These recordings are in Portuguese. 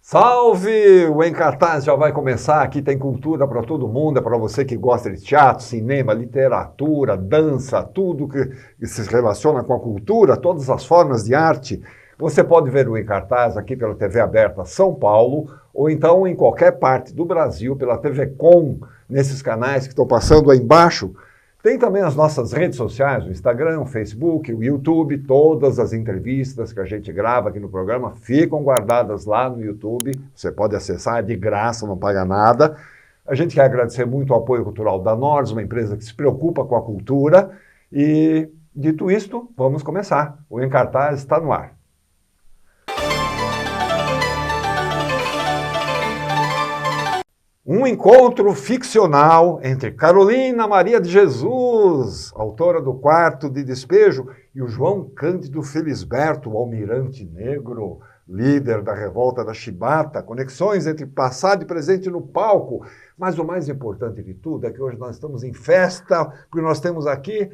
Salve! O Em Cartaz já vai começar. Aqui tem cultura para todo mundo. É para você que gosta de teatro, cinema, literatura, dança, tudo que se relaciona com a cultura, todas as formas de arte. Você pode ver o Em Cartaz aqui pela TV Aberta São Paulo ou então em qualquer parte do Brasil pela TV Com, nesses canais que estão passando aí embaixo. Tem também as nossas redes sociais, o Instagram, o Facebook, o YouTube, todas as entrevistas que a gente grava aqui no programa ficam guardadas lá no YouTube. Você pode acessar, é de graça, não paga nada. A gente quer agradecer muito o apoio cultural da Nors, uma empresa que se preocupa com a cultura. E, dito isto, vamos começar. O Em Cartaz está no ar. Um encontro ficcional entre Carolina Maria de Jesus, autora do Quarto de Despejo, e o João Cândido Felisberto, o almirante negro, líder da revolta da Chibata, conexões entre passado e presente no palco. Mas o mais importante de tudo é que hoje nós estamos em festa, porque nós temos aqui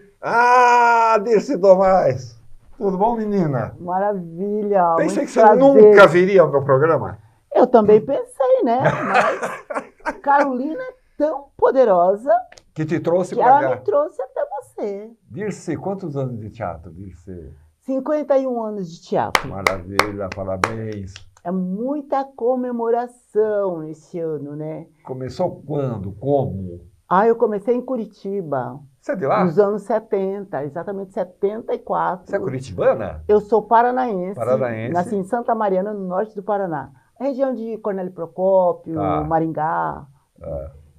Dirce Tomás. Tudo bom, menina? Maravilha! Pensei que você nunca viria ao meu programa. Eu também pensei, né? Mas Carolina é tão poderosa que te trouxe que para cá. Ela me trouxe até você. Dirce, quantos anos de teatro, Dirce? 51 anos de teatro. Maravilha, parabéns. É muita comemoração esse ano, né? Começou quando? Como? Eu comecei em Curitiba. Você é de lá? Nos anos 70, exatamente 74. Você é curitibana? Eu sou paranaense. Paranaense. Nasci em Santa Mariana, no norte do Paraná. Região de Cornélio Procópio, Maringá.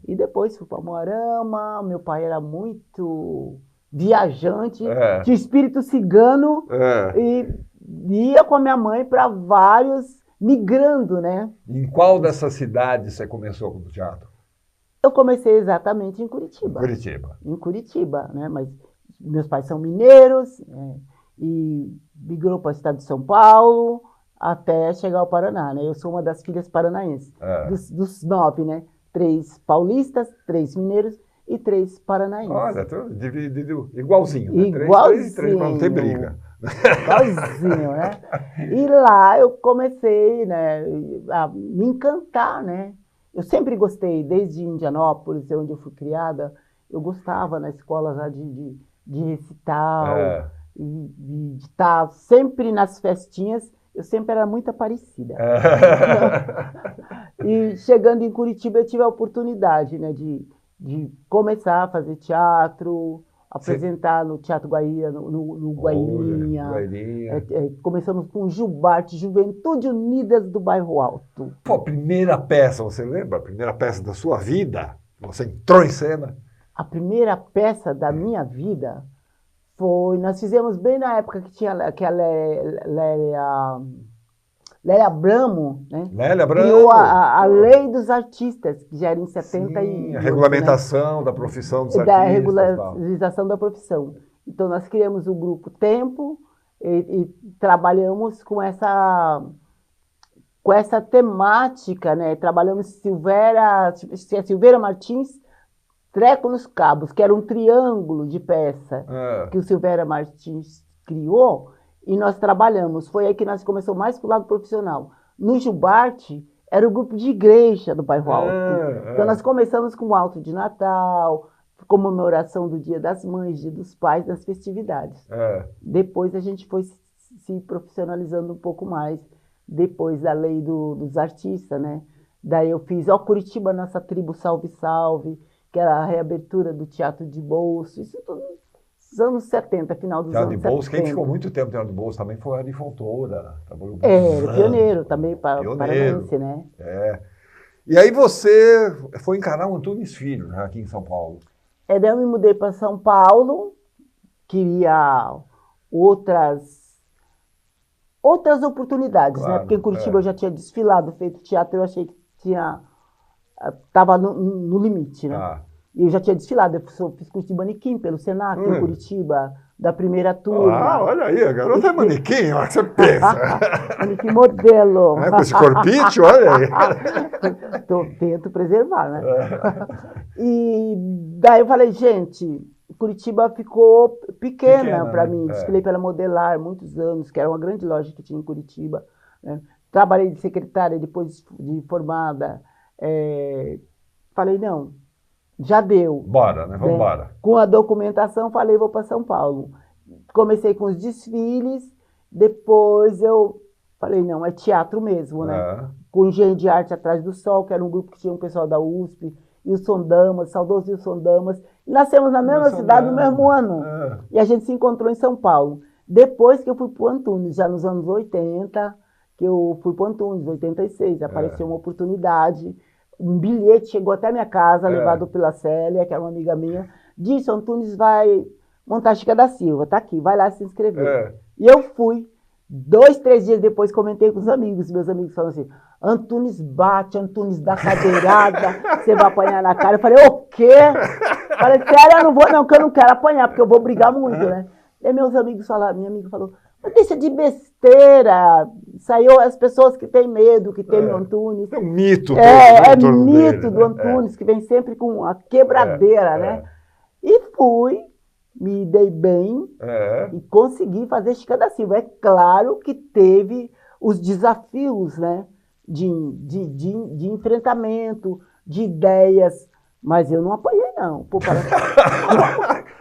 E depois fui para Moarama. Meu pai era muito viajante, de espírito cigano. E ia com a minha mãe para vários, migrando, né? Em qual dessas cidades você começou com o teatro? Eu comecei exatamente em Curitiba. Em Curitiba, né? Mas meus pais são mineiros, e migrou para o estado de São Paulo, até chegar ao Paraná, né? Eu sou uma das filhas paranaenses, dos 9, né? 3 paulistas, 3 mineiros e 3 paranaenses. Olha, igualzinho, né? Igualzinho. 3 para não ter briga. Igualzinho, né? E lá eu comecei, né, a me encantar, né? Eu sempre gostei, desde Indianópolis, onde eu fui criada, eu gostava na escola já de recital, e de estar sempre nas festinhas. Eu sempre era muito Aparecida. E chegando em Curitiba, eu tive a oportunidade, né, de começar a fazer teatro, apresentar no Teatro Guaíra, no Guairinha. Começamos com Jubarte, Juventude Unidas do Bairro Alto. Pô, a primeira peça, você lembra? A primeira peça da sua vida? Você entrou em cena? A primeira peça da minha vida foi... Nós fizemos bem na época que a Lélia Abramo, né? Lélia Abramo. Criou a Lei dos Artistas, que já era em 70 Sim, a regulamentação, né? Da profissão dos artistas. Da regularização da profissão. Então, nós criamos o grupo Tempo e trabalhamos com essa temática, né? Trabalhamos Silveira Martins, Treco nos Cabos, que era um triângulo de peça que o Silveira Martins criou. E nós trabalhamos, foi aí que nós começamos mais pro lado profissional. No Jubarte, era o grupo de igreja do Bairro Alto. Então nós começamos com o Alto de Natal, comemoração do Dia das Mães, Dia dos Pais, das festividades. Depois a gente foi se profissionalizando um pouco mais, depois da Lei dos Artistas, né? Daí eu fiz Curitiba, nossa tribo Salve Salve, que era a reabertura do Teatro de Bolso, isso tudo nos anos 70, final dos anos 70. Teatro de Bolso, quem ficou muito tempo no Teatro de Bolso também foi a Ari Fontoura. Pioneiro também, paranaense, né? E aí você foi encarar o Antunes Filho, né, aqui em São Paulo. Daí eu me mudei para São Paulo, queria outras oportunidades, né? Porque em Curitiba eu já tinha desfilado, feito teatro, eu achei que estava no limite, né? E eu já tinha desfilado, eu fiz curso de manequim pelo Senac, em Curitiba, da primeira turma. Olha aí, a garota é manequim, olha que você pensa. Manequim modelo. Com esse corpite, olha aí. Tento preservar, né? E daí eu falei, gente, Curitiba ficou pequena para mim. Desfilei pela Modelar muitos anos, que era uma grande loja que tinha em Curitiba, né? trabalhei de secretária depois de formada. Falei, não, já deu. Bora, né? Vamos embora. Com a documentação, falei, vou para São Paulo. Comecei com os desfiles, depois eu falei, não, é teatro mesmo, né? Com o Engenho de Arte Atrás do Sol, que era um grupo que tinha um pessoal da USP, e o Sondamas, saudoso Wilson Damas. E nascemos na mesma cidade no mesmo ano. E a gente se encontrou em São Paulo. Depois que eu fui para o Antunes, já nos anos 80, que eu fui para o Antunes, 86, apareceu uma oportunidade, um bilhete chegou até a minha casa, levado pela Célia, que era uma amiga minha, disse, Antunes vai montar Chica da Silva, tá aqui, vai lá se inscrever. E eu fui. 2, 3 dias depois comentei com os amigos, meus amigos falaram assim, Antunes bate, Antunes dá cadeirada, você vai apanhar na cara. Eu falei, o quê? Falei, sério, eu não vou não, que eu não quero apanhar, porque eu vou brigar muito, né? E meus amigos falaram, minha amiga falou, mas deixa de besteira, saiu as pessoas que têm medo, que temem o Antunes. É um mito. Mito do Antunes, que vem sempre com a quebradeira, né? E fui. Me dei bem e consegui fazer Chica da Silva. É claro que teve os desafios, né, de enfrentamento, de ideias, mas eu não apoiei, não. Pô,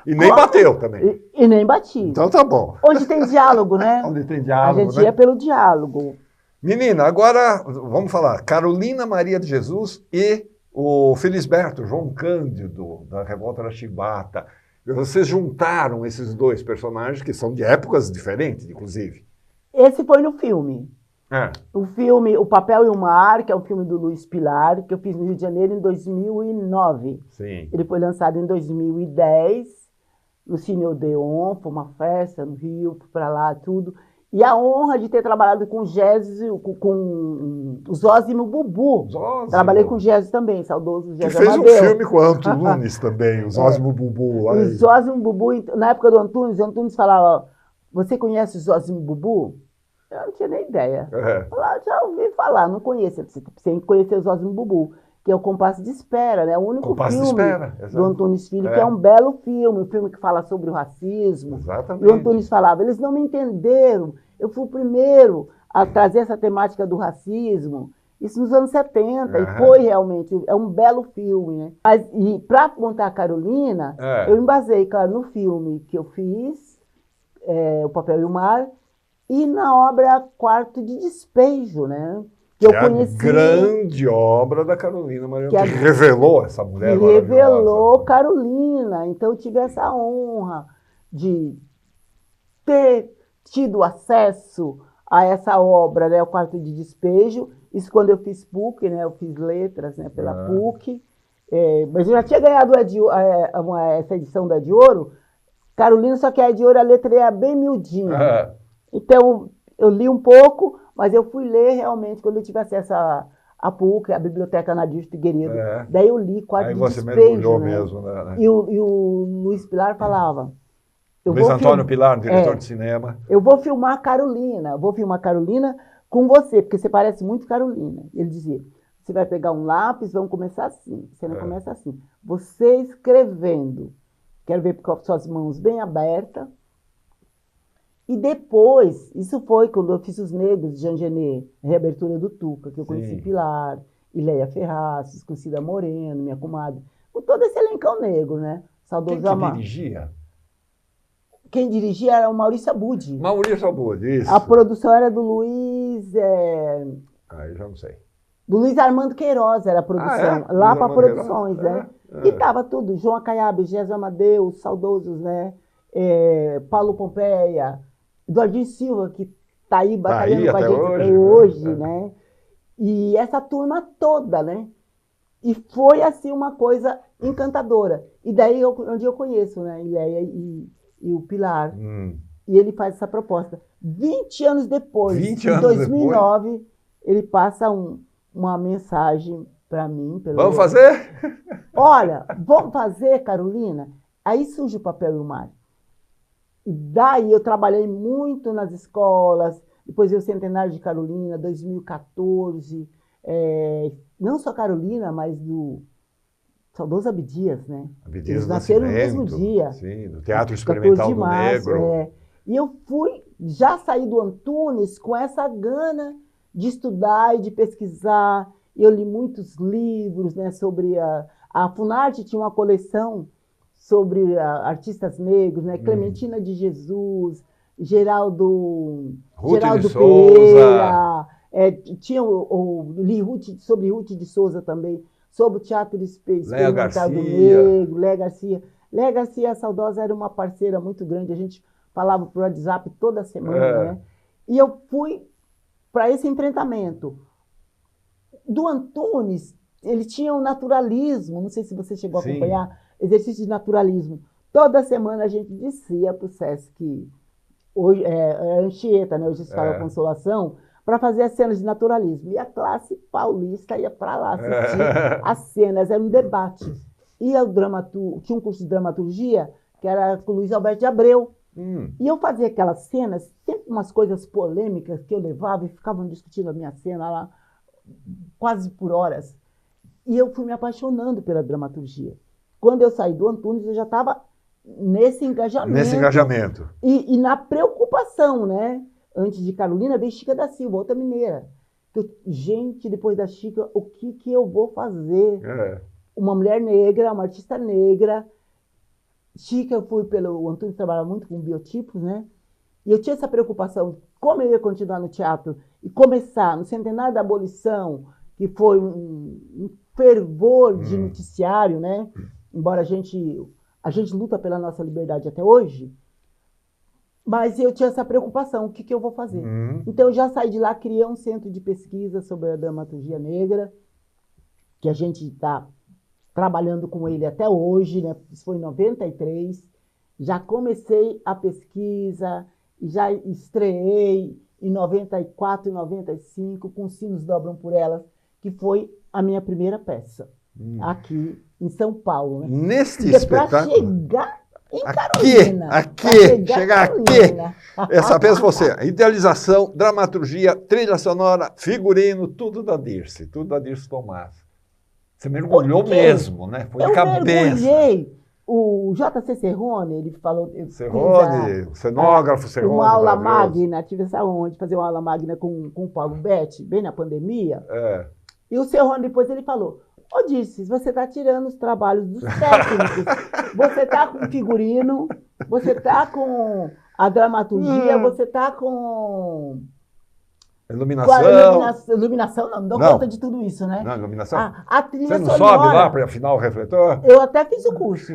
e nem bateu também. E nem bati. Então tá bom. Onde tem diálogo, né? Onde tem diálogo, a gente ia pelo diálogo. Menina, agora vamos falar. Carolina Maria de Jesus e o Felisberto, João Cândido, da Revolta da Chibata. Vocês juntaram esses dois personagens, que são de épocas diferentes, inclusive. Esse foi no filme. O filme O Papel e o Mar, que é um filme do Luiz Pilar, que eu fiz no Rio de Janeiro em 2009. Sim. Ele foi lançado em 2010, no Cine Odeon, foi uma festa no Rio, para lá, tudo. E a honra de ter trabalhado com o Gésio, com o Zósimo Bubu. Trabalhei com o Gésio também, saudoso Gésio Amadeu. Que fez um filme com o Antunes também, o Zósimo Bubu. O Zósimo Bubu, na época do Antunes, o Antunes falava, você conhece o Zósimo Bubu? Eu não tinha nem ideia. Falava, já ouvi falar, não conheço. Você tem que conhecer o Zósimo Bubu, que é o Compasso de Espera, né? O único filme do Antunes Filho, que é um belo filme, um filme que fala sobre o racismo. Exatamente. E o Antunes falava, eles não me entenderam, eu fui o primeiro a trazer essa temática do racismo, isso nos anos 70, e foi realmente, é um belo filme, né? E para montar a Carolina, eu embasei, claro, no filme que eu fiz, O Papel e o Mar, e na obra Quarto de Despejo, né? Que eu conheci, a grande obra da Carolina Maria, que revelou essa mulher maravilhosa. Revelou Carolina. Então, eu tive essa honra de ter tido acesso a essa obra, né, o Quarto de Despejo. Isso quando eu fiz PUC, né, eu fiz letras, né, pela PUC. Mas eu já tinha ganhado essa edição da de ouro. Carolina, só que a de ouro, a letra é bem miudinha. Então, eu li um pouco, mas eu fui ler realmente quando eu tive acesso a PUC, a Biblioteca Nadir Figueiredo. Daí eu li Quarto de Despejo. Aí você mergulhou mesmo, né? E o Luiz Pilar falava... Luiz Antônio Pilar, diretor de cinema. Eu vou filmar Carolina, com você, porque você parece muito Carolina. Ele dizia, você vai pegar um lápis, vamos começar assim. Você não começa assim. Você escrevendo, quero ver com as suas mãos bem abertas. E depois, isso foi quando eu fiz Os Negros, de Jean Genet, a reabertura do Tuca, que eu conheci Pilar, Ileia Ferraz, conheci da Moreno, minha comadre, com todo esse elencão negro, né? Saudoso Quem dirigia? Quem dirigia era o Maurício Abud. Maurício Abud, isso. A produção era do Luiz... eu já não sei. Do Luiz Armando Queiroz era a produção. Lá para Produções, né? E tava tudo. João Acaiabe, Gésio Amadeu, saudosos, né? Paulo Pompeia, Eduardinho Silva, que tá aí batalhando com a gente hoje, né? E essa turma toda, né? E foi, assim, uma coisa encantadora. E daí, onde eu conheço, né? Ileia e o Pilar. E ele faz essa proposta. 20 anos depois, em 2009, ele passa uma mensagem para mim. Vamos fazer? Olha, vamos fazer, Carolina? Aí surge o Papel e o Mar. E daí eu trabalhei muito nas escolas, depois veio o Centenário de Carolina, 2014, não só Carolina, mas do saudoso Abdias, né? Abdias eles nasceram no mesmo dia. Sim, do Teatro Experimental do Negro. E eu já saí do Antunes com essa gana de estudar e de pesquisar. Eu li muitos livros, né, sobre a Funarte tinha uma coleção sobre artistas negros, né, Clementina de Jesus, Geraldo Pereira, tinha li sobre Ruth de Souza também, sobre o teatro experimental do negro, Léa Garcia. Léa Garcia, a saudosa, era uma parceira muito grande, a gente falava por WhatsApp toda semana, né? E eu fui para esse enfrentamento. Do Antunes, ele tinha um naturalismo, não sei se você chegou a acompanhar, exercício de naturalismo. Toda semana a gente descia para o Sesc, hoje é Anchieta, né? Hoje se fala Consolação, para fazer as cenas de naturalismo. E a classe paulista ia para lá assistir as cenas, era um debate. E tinha um curso de dramaturgia, que era com o Luiz Alberto de Abreu. E eu fazia aquelas cenas, sempre umas coisas polêmicas que eu levava e ficavam discutindo a minha cena lá, quase por horas. E eu fui me apaixonando pela dramaturgia. Quando eu saí do Antunes, eu já estava nesse engajamento. E na preocupação, né? Antes de Carolina, veio Chica da Silva, outra mineira. Gente, depois da Chica, o que eu vou fazer? Uma mulher negra, uma artista negra. Chica, eu fui o Antunes trabalha muito com biotipos, né? E eu tinha essa preocupação, como eu ia continuar no teatro e começar no centenário da abolição, que foi um fervor de noticiário, né? Embora a gente luta pela nossa liberdade até hoje, mas eu tinha essa preocupação, o que eu vou fazer? Então eu já saí de lá, criei um centro de pesquisa sobre a dramaturgia negra, que a gente está trabalhando com ele até hoje, né? Isso foi em 93, já comecei a pesquisa, já estreei em 94 e 95 com Sinos Dobram por Elas, que foi a minha primeira peça aqui em São Paulo. Né? Neste espetáculo? Para chegar em Carolina. Chegar aqui. Essa peça você, idealização, dramaturgia, trilha sonora, figurino, tudo da Dirce Tomás. Você mergulhou mesmo, né? Foi de cabeça. Mergulhei. O J.C. Serrone, ele falou... Serrone, cenógrafo Serrone. Uma aula magna, tive essa honra de fazer uma aula magna com o Paulo Betti, bem na pandemia. E o Serrone, depois, ele falou, Dirce, você está tirando os trabalhos dos técnicos. Você está com figurino, você está com a dramaturgia, você está com... Iluminação, não dou conta de tudo isso, né? Não, iluminação. A trilha Você não sonora, sobe lá para afinar o refletor? Eu até fiz o curso.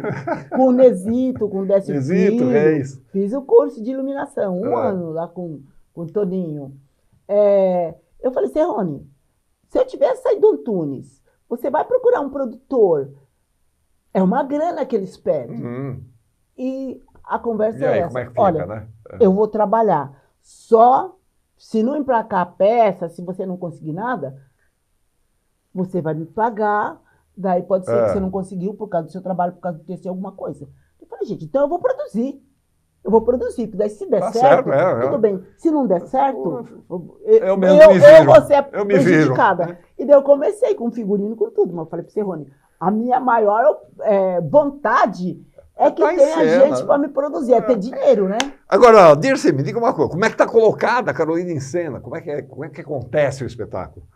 Com o Nesito, com o Décio Nesito, Reis. Fiz o curso de iluminação, um ano lá com o Toninho. Eu falei, Serrone, se eu tivesse saído do Antunes, você vai procurar um produtor. É uma grana que eles pedem. E a conversa é essa. Como é que fica, olha, né? Eu vou trabalhar só... Se não emplacar a peça, se você não conseguir nada, você vai me pagar, daí pode ser que você não conseguiu por causa do seu trabalho, por causa do TCC, alguma coisa. Eu falei, gente, então eu vou produzir. Porque daí se der certo, tudo bem. Se não der certo, eu vou ser prejudicada. E daí eu comecei com figurino, com tudo. Mas eu falei para você, Rony, a minha maior vontade é que tenha gente para me produzir, ter dinheiro, né? Agora, Dirce, me diga uma coisa, como é que está colocada a Carolina em cena? Como é que acontece o espetáculo?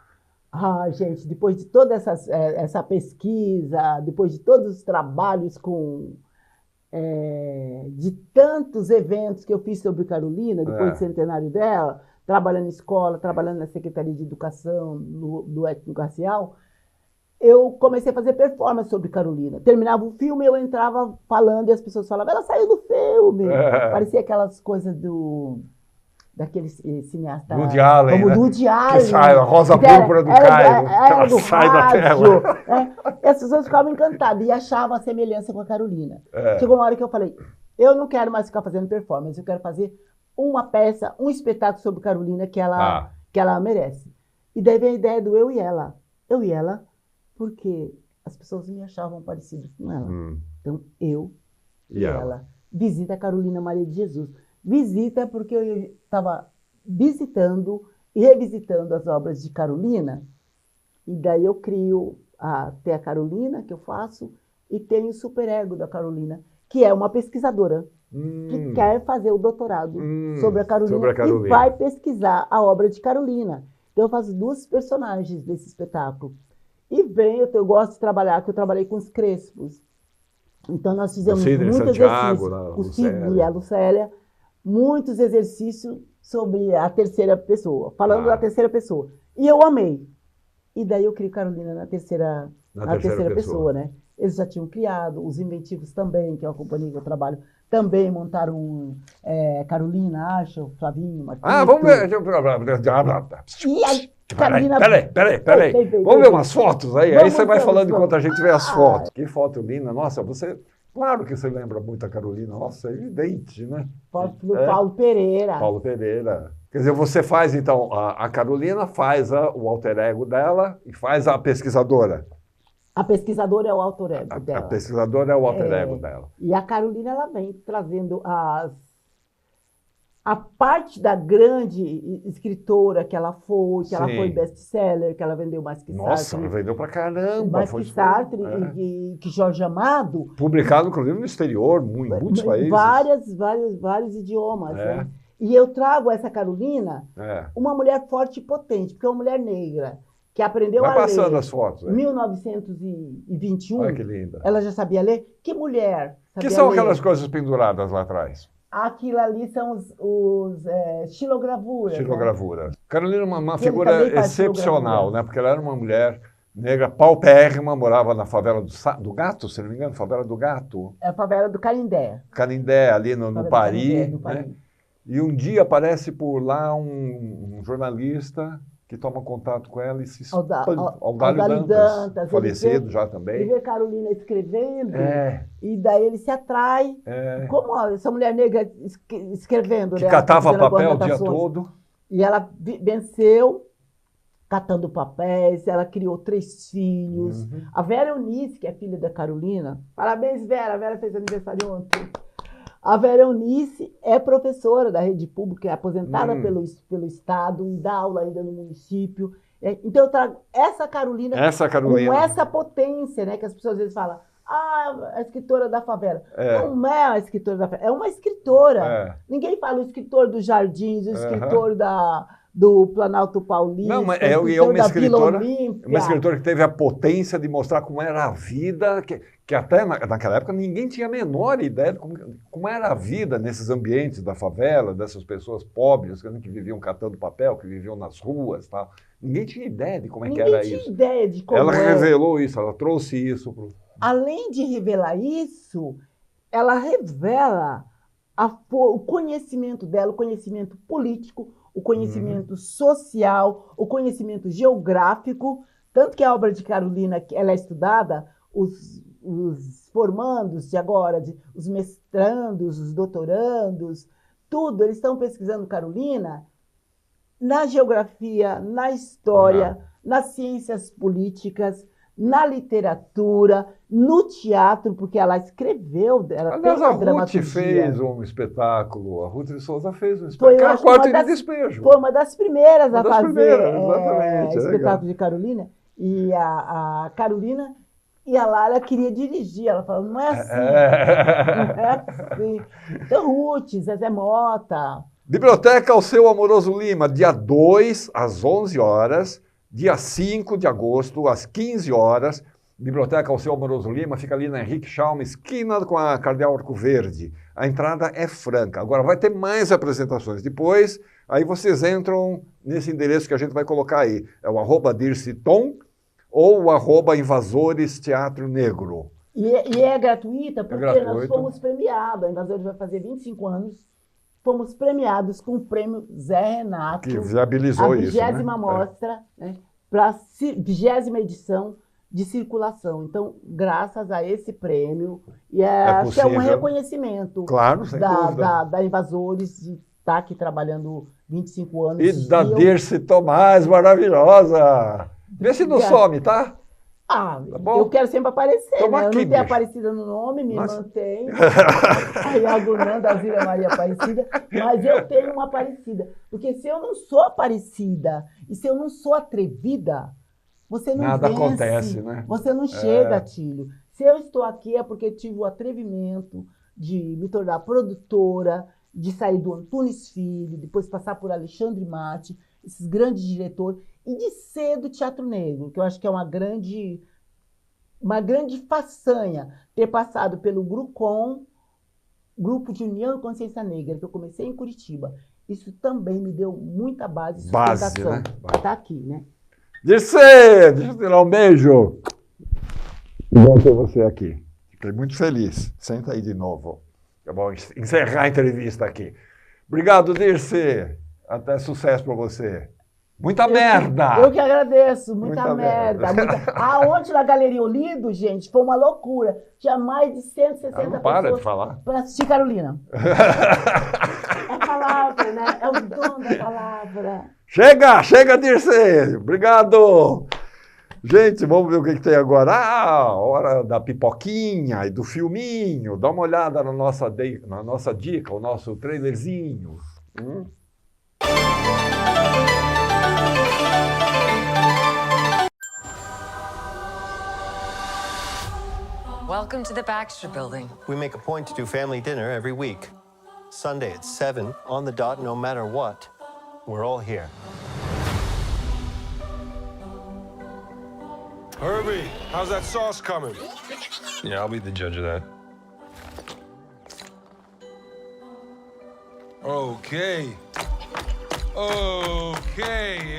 Gente, depois de toda essa pesquisa, depois de todos os trabalhos de tantos eventos que eu fiz sobre Carolina, depois do centenário dela, trabalhando em escola, trabalhando na Secretaria de Educação, do Étnico-Racial, eu comecei a fazer performance sobre Carolina. Terminava o filme, eu entrava falando e as pessoas falavam, ela saiu do filme. Parecia aquelas coisas daquele cineasta... Woody Allen, como do Woody Allen. Que sai, a rosa púrpura do Cairo, que ela sai da tela. E as pessoas ficavam encantadas e achavam a semelhança com a Carolina. Chegou uma hora que eu falei, eu não quero mais ficar fazendo performance, eu quero fazer uma peça, um espetáculo sobre Carolina que ela merece. E daí veio a ideia do eu e ela. Eu e ela, porque as pessoas me achavam parecidas com ela. Então, eu e ela. Visita a Carolina Maria de Jesus. Visita porque eu estava visitando e revisitando as obras de Carolina. E daí eu crio tem a Carolina, que eu faço, e tem o superego da Carolina, que é uma pesquisadora que quer fazer o doutorado sobre a Carolina e vai pesquisar a obra de Carolina. Então eu faço 2 personagens desse espetáculo. E eu gosto de trabalhar, que eu trabalhei com os Crespos. Então nós fizemos muito exercício, o Sidney e a Lucélia, muitos exercícios sobre a terceira pessoa, falando da terceira pessoa. E eu amei. E daí eu crio Carolina na terceira pessoa, né? Eles já tinham criado, os Inventivos também, que é uma companhia que eu trabalho, também montaram Carolina, Acha, o Flavinho, Marquinhos. Vamos ver. E a Carolina... Peraí. Vamos ver umas fotos aí? Aí você vai falando enquanto a gente vê as fotos. Que foto linda. Nossa, claro que você lembra muito a Carolina. Nossa, é evidente, né? Paulo Pereira. Paulo Pereira. Quer dizer, você faz, então, a Carolina faz o alter ego dela e faz a pesquisadora. A pesquisadora é o alter ego dela. A pesquisadora é o alter ego dela. E a Carolina, ela vem trazendo a parte da grande escritora que ela foi best-seller, que ela vendeu mais que Sartre. Nossa, ela vendeu pra caramba. Mais que Sartre e que Jorge Amado. Publicado, inclusive, no exterior, em muitos países. Vários idiomas. Né? E eu trago essa Carolina, uma mulher forte e potente, porque é uma mulher negra, que aprendeu a ler. Vai passando as fotos. Em 1921. Olha que linda. Ela já sabia ler. Que mulher sabia que são ler? Aquelas coisas penduradas lá atrás? Aquilo ali são os xilogravuras. Xilogravuras. Né? Carolina é uma figura excepcional, né? Porque ela era uma mulher negra, paupérrima, morava na favela do Gato, se não me engano, favela do Gato. É a favela do Canindé. Canindé, ali no Paris. Né? E um dia aparece por lá um jornalista que toma contato com ela e se Audálio Dantas, falecido já também. Ele vê Carolina escrevendo e daí ele se atrai. Como essa mulher negra escrevendo, que né? catava papel o dia todo. E ela venceu catando papéis, ela criou 3 filhos. A Vera Eunice, que é filha da Carolina, parabéns, Vera, a Vera fez aniversário ontem. A Vera Eunice é professora da rede pública, é aposentada pelo Estado e dá aula ainda no município. Então eu trago essa Carolina com essa potência, né? Que as pessoas às vezes falam, a escritora da favela. Não é a escritora da favela, é uma escritora. Ninguém fala o escritor dos Jardins, o escritor do Planalto Paulista. Não, mas é uma escritora que teve a potência de mostrar como era a vida, que até naquela época ninguém tinha a menor ideia de como era a vida nesses ambientes da favela, dessas pessoas pobres que viviam catando papel, que viviam nas ruas e tal. Ninguém tinha ideia de como é que era isso. Ninguém tinha ideia de como ela revelou isso, ela trouxe isso. Além de revelar isso, ela revela o conhecimento dela, o conhecimento político, o conhecimento social, o conhecimento geográfico, tanto que a obra de Carolina, ela é estudada, os formandos de agora, os mestrandos, os doutorandos, tudo, eles estão pesquisando Carolina na geografia, na história, nas ciências políticas, na literatura, no teatro, porque ela escreveu, ela tem uma dramaturgia. A Ruth fez um espetáculo, a Ruth de Souza fez um espetáculo, Quarto de Despejo. Foi uma das primeiras a fazer exatamente, espetáculo de Carolina, e a Carolina e a Lara queria dirigir, ela falou, não é assim, não é assim. Então, Ruth, Zezé Mota. Biblioteca Alceu Amoroso Lima, dia 2, às 11 horas, dia 5 de agosto, às 15 horas, Biblioteca Alceu Amoroso Lima, fica ali na Henrique Schalma, esquina com a Cardeal Arco Verde. A entrada é franca. Agora, vai ter mais apresentações. Depois, aí vocês entram nesse endereço que a gente vai colocar aí. É o @dirciton ou o @invasores Teatro Negro. E é gratuita porque nós fomos premiados. A Invasores vai fazer 25 anos. Fomos premiados com o prêmio Zé Renato. Que viabilizou isso, a 20ª mostra, né, para a 20ª edição de circulação. Então, graças a esse prêmio, acho que é um reconhecimento da Invasores de estar aqui trabalhando 25 anos. E da Dirce Tomás, maravilhosa! Vê se não some, tá? Tá bom? Eu quero sempre aparecer, Toma né? aqui, eu não tenho Aparecida no nome, me mantenho. A Iago Nanda, a Zília Maria Aparecida, mas eu tenho uma Aparecida. Porque se eu não sou Aparecida e se eu não sou atrevida, você não Nada vence, acontece, né? Você não chega, Tílio. Se eu estou aqui é porque tive o atrevimento de me tornar produtora, de sair do Antunes Filho, depois passar por Alexandre Mate. esses grandes diretores, e de ser do teatro negro, que eu acho que é uma grande façanha ter passado pelo GRUCON, Grupo de União e Consciência Negra, que eu comecei em Curitiba. Isso também me deu muita base de sustentação. Né? Para estar aqui, né? Deixa eu te dar um beijo. Bom ter você aqui. Fiquei muito feliz. Senta aí de novo. É bom encerrar a entrevista aqui. Obrigado, Dircê. Até sucesso para você. Muita merda! Eu que agradeço, muita merda. Ontem na Galeria Olido, gente, foi uma loucura. Tinha mais de 160 pessoas para de falar. para assistir Carolina. É a palavra, né? É o dom da palavra. Chega, Dircê! Obrigado! Gente, vamos ver o que tem agora. Hora da pipoquinha e do filminho. Dá uma olhada na nossa dica, o nosso trailerzinho. Welcome to the Baxter Building. We make a point to do family dinner every week. Sunday at 7, on the dot, no matter what. We're all here. Herbie, how's that sauce coming? Yeah, I'll be the judge of that. Okay.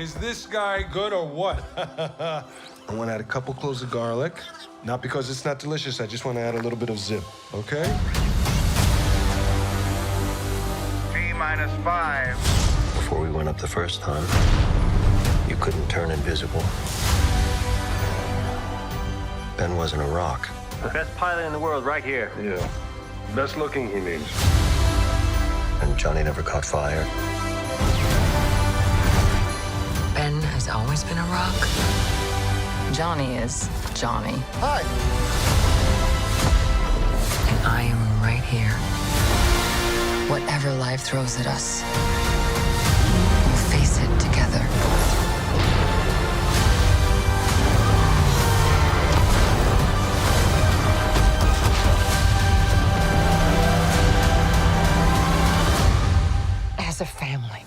Is this guy good or what? I want to add a couple cloves of garlic. Not because it's not delicious, I just want to add a little bit of zip, okay? T-5. Before we went up the first time, you couldn't turn invisible. Ben wasn't a rock. The best pilot in the world right here. Yeah. Best looking, he means. And Johnny never caught fire. Ben has always been a rock. Johnny is Johnny. Hi! And I am right here. Whatever life throws at us, we'll face it together. As a family.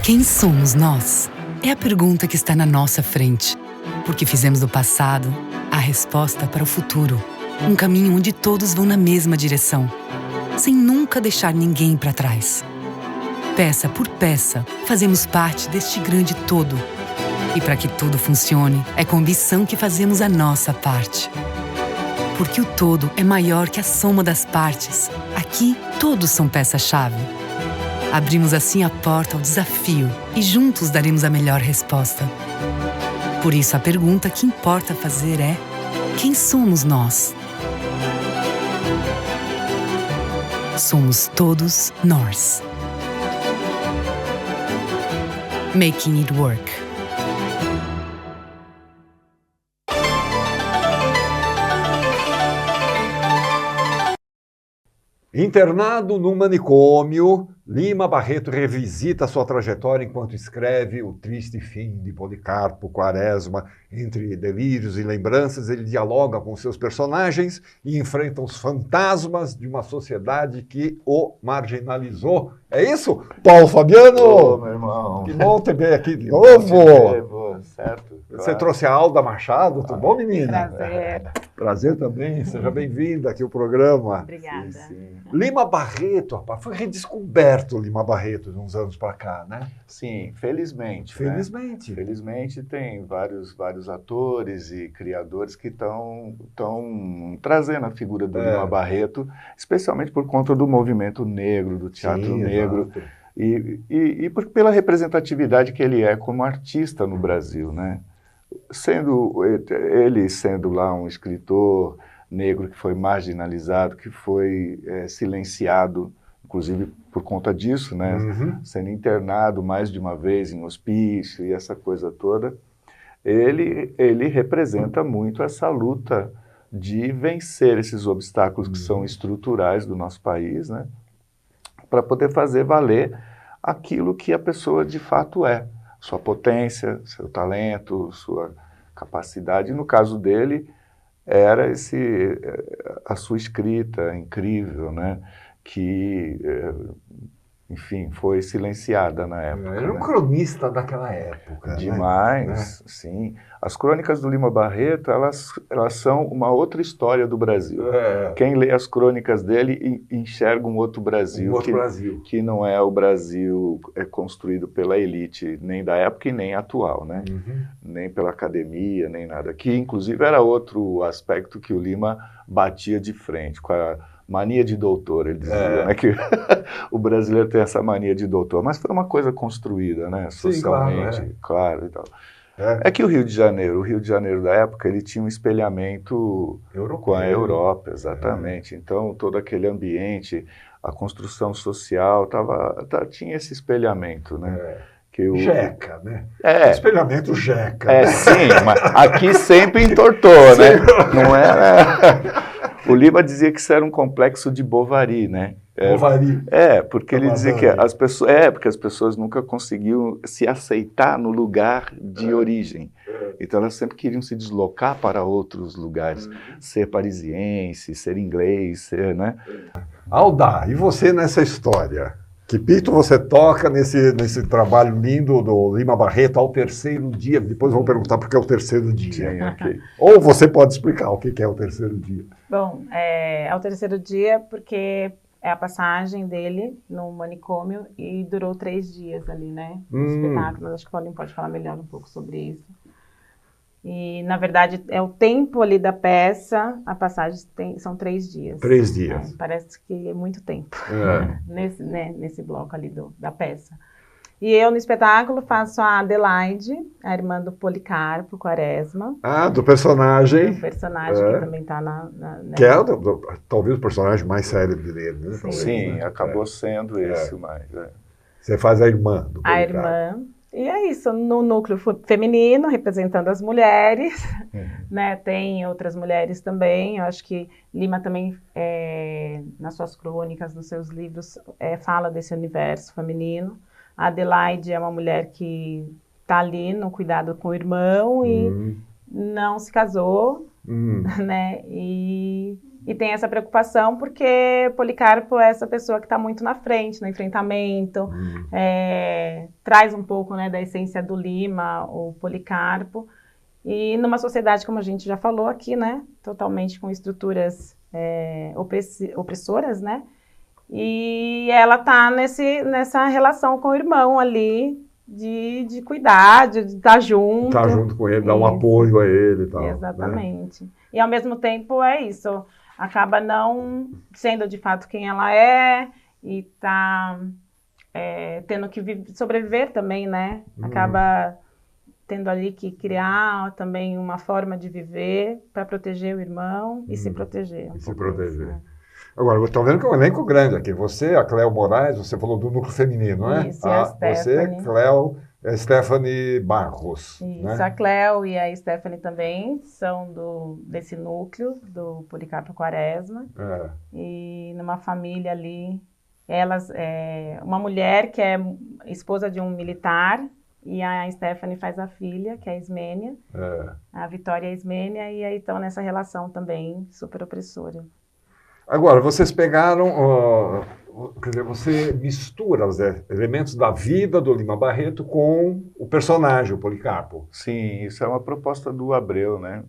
Quem somos nós? É a pergunta que está na nossa frente. Porque fizemos do passado a resposta para o futuro. Um caminho onde todos vão na mesma direção, sem nunca deixar ninguém para trás. Peça por peça, fazemos parte deste grande todo. E para que tudo funcione, é com ambição que fazemos a nossa parte. Porque o todo é maior que a soma das partes. Aqui, todos são peça-chave. Abrimos assim a porta ao desafio e juntos daremos a melhor resposta. Por isso, a pergunta que importa fazer é: quem somos nós? Somos todos nós. Making it work. Internado num manicômio, Lima Barreto revisita sua trajetória enquanto escreve O Triste Fim de Policarpo Quaresma. Entre delírios e lembranças, ele dialoga com seus personagens e enfrenta os fantasmas de uma sociedade que o marginalizou. É isso? Paulo Fabiano! Ô, meu irmão. Que bom te ver aqui de novo! Certo. Você Claro. trouxe a Alda Machado, tudo bom, menina? Prazer. Prazer também, seja bem-vinda aqui ao programa. Obrigada. Sim. Lima Barreto, rapaz, foi redescoberto o Lima Barreto de uns anos para cá, né? Sim, felizmente. né? Felizmente. Felizmente tem vários atores e criadores que estão trazendo a figura do Lima Barreto, especialmente por conta do movimento negro, do teatro Sim, negro, exato. pela representatividade que ele é como artista no Brasil, né? Ele sendo lá um escritor negro que foi marginalizado, que foi silenciado, inclusive por conta disso, né? Sendo internado mais de uma vez em hospício e essa coisa toda, ele representa muito essa luta de vencer esses obstáculos que são estruturais do nosso país, né? Para poder fazer valer aquilo que a pessoa de fato é, sua potência, seu talento, sua capacidade. E no caso dele, era a sua escrita incrível, né? Que, enfim, foi silenciada na época. Ele era um cronista daquela época. Demais, né? Sim. As crônicas do Lima Barreto, elas são uma outra história do Brasil. Quem lê as crônicas dele enxerga um outro Brasil, que não é o Brasil construído pela elite, nem da época e nem atual, né? Nem pela academia, nem nada. Que, inclusive, era outro aspecto que o Lima batia de frente, com a mania de doutor, ele dizia, né, que o brasileiro tem essa mania de doutor, mas foi uma coisa construída, né, socialmente, Sim, claro, e tal. É que o Rio de Janeiro da época, ele tinha um espelhamento com a Europa, exatamente. Então, todo aquele ambiente, a construção social, tinha esse espelhamento, né. Jeca, né? Espelhamento Jeca. Sim, mas aqui sempre entortou, né, não era... O Lima dizia que isso era um complexo de Bovary, né? Bovary. Porque ele dizia que porque as pessoas nunca conseguiam se aceitar no lugar de origem. Então elas sempre queriam se deslocar para outros lugares, ser parisiense, ser inglês, né? Alda, e você nessa história? Que pito você toca nesse trabalho lindo do Lima Barreto ao terceiro dia? Depois vamos perguntar por que é o terceiro dia. Ou você pode explicar o que é o terceiro dia. Bom, é o terceiro dia porque é a passagem dele no manicômio e durou 3 dias ali, né? No espetáculo. Acho que o Paulinho pode falar melhor um pouco sobre isso. E, na verdade, é o tempo ali da peça, a passagem são 3 dias. 3 dias. Parece que é muito tempo, nesse bloco ali da peça. E eu, no espetáculo, faço a Adelaide, a irmã do Policarpo Quaresma. Do personagem. O personagem que também está que é talvez o personagem mais célebre dele, né? Sim, acabou sendo esse mais. Você faz a irmã do Policarpo. A irmã. E é isso, no núcleo feminino, representando as mulheres, né? Tem outras mulheres também. Eu acho que Lima também, nas suas crônicas, nos seus livros, fala desse universo feminino. A Adelaide é uma mulher que está ali no cuidado com o irmão e não se casou, né? E tem essa preocupação porque Policarpo é essa pessoa que está muito na frente, no enfrentamento, traz um pouco, né, da essência do Lima, o Policarpo. E numa sociedade, como a gente já falou aqui, né, totalmente com estruturas opressoras, né? E ela está nessa relação com o irmão ali, de cuidar, de estar junto. Estar junto com ele, dar um apoio a ele e tal. Exatamente. Né? E ao mesmo tempo é isso, acaba não sendo de fato quem ela é e está tendo que sobreviver também, né? Acaba tendo ali que criar também uma forma de viver para proteger o irmão e se proteger. Agora, eu estou vendo que é um elenco grande aqui. Você, a Cléo Moraes, você falou do núcleo feminino, né? Isso, a Stephanie. Você, Cléo, a Stephanie Barros. Isso, né? A Cléo e a Stephanie também são desse núcleo do Policarpo Quaresma. E numa família ali, uma mulher que é esposa de um militar, e a Stephanie faz a filha, que é a Ismênia. A Vitória é a Ismênia, e aí estão nessa relação também super opressora. Agora, vocês pegaram, quer dizer, você mistura os elementos da vida do Lima Barreto com o personagem, o Policarpo. Sim, isso é uma proposta do Abreu, né?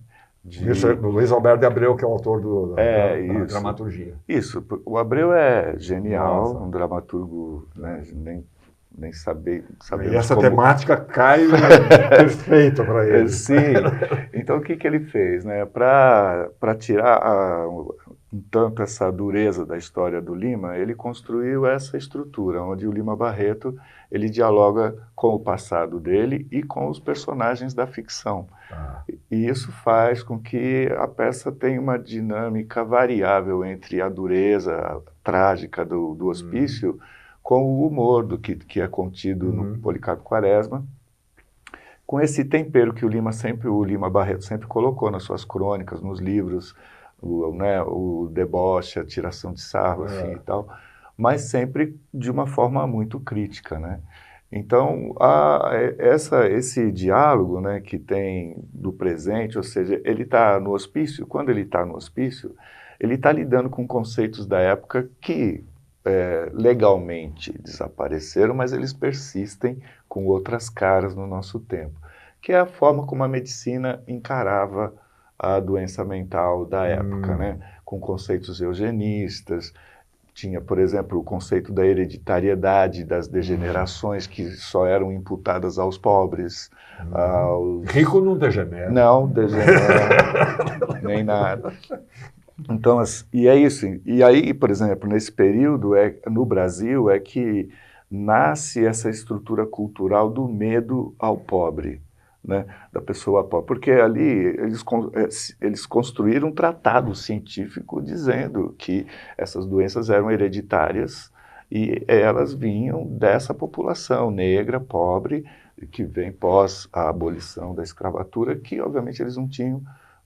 Isso é do Luiz Alberto de Abreu, que é o autor da dramaturgia. Isso, o Abreu é genial, um dramaturgo, né, nem saber. E essa temática cai perfeito para ele. Sim. Então, o que ele fez, né? Para tirar um tanto essa dureza da história do Lima, ele construiu essa estrutura, onde o Lima Barreto ele dialoga com o passado dele e com os personagens da ficção. E isso faz com que a peça tenha uma dinâmica variável entre a dureza trágica do hospício com o humor que é contido no Policarpo Quaresma, com esse tempero que o Lima Barreto sempre colocou nas suas crônicas, nos livros, o deboche, a tiração de sarro, assim, e tal. mas sempre de uma forma muito crítica, né? Então, esse diálogo, né, que tem do presente, ou seja, ele está no hospício, quando ele está no hospício, ele está lidando com conceitos da época que legalmente desapareceram, mas eles persistem com outras caras no nosso tempo, que é a forma como a medicina encarava a doença mental da época, né? Com conceitos eugenistas. Tinha, por exemplo, o conceito da hereditariedade, das degenerações que só eram imputadas aos pobres. Rico não degenera. Não degenera, nem nada. Então, e é isso. E aí, por exemplo, nesse período, no Brasil, é que nasce essa estrutura cultural do medo ao pobre, né? Da pessoa pobre. Porque ali eles construíram um tratado científico dizendo que essas doenças eram hereditárias e elas vinham dessa população negra, pobre, que vem pós a abolição da escravatura, que obviamente eles não tinham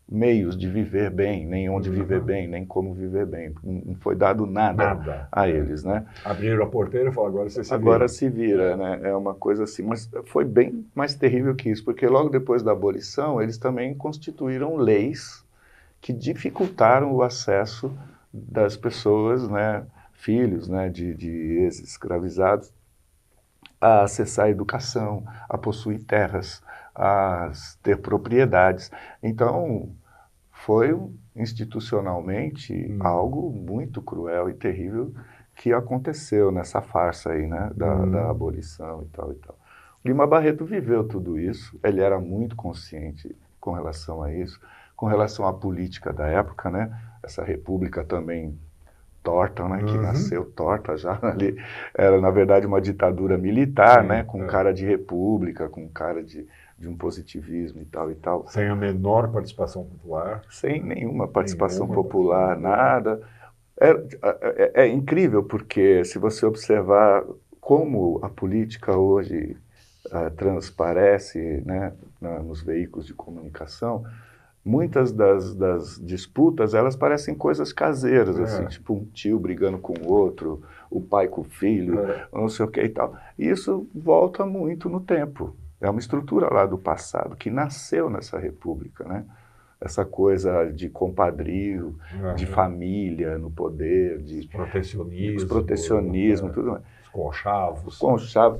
meios de viver bem, nem onde viver bem, nem como viver bem. Não foi dado nada a eles, né? Abriram a porteira e falaram, agora você se vira. Agora se vira, né? É uma coisa assim. Mas foi bem mais terrível que isso, porque logo depois da abolição, eles também constituíram leis que dificultaram o acesso das pessoas, né, filhos, né, de ex-escravizados, a acessar a educação, a possuir terras, a ter propriedades. Então, foi institucionalmente algo muito cruel e terrível que aconteceu nessa farsa aí, né, da abolição e tal e tal. Lima Barreto viveu tudo isso, ele era muito consciente com relação a isso, com relação à política da época, né, essa república também torta, né, que nasceu torta já ali, era na verdade uma ditadura militar, né, com cara de república, com cara de um positivismo e tal e tal. Sem a menor participação popular. Sem nenhuma participação popular, nada. É incrível porque se você observar como a política hoje transparece, né, nos veículos de comunicação, muitas das disputas, elas parecem coisas caseiras, assim, tipo um tio brigando com o outro, o pai com o filho, não sei o que e tal. E isso volta muito no tempo. É uma estrutura lá do passado, que nasceu nessa república, né? Essa coisa de compadrio, de família no poder, de protecionismo, tudo mais. Os conchavos.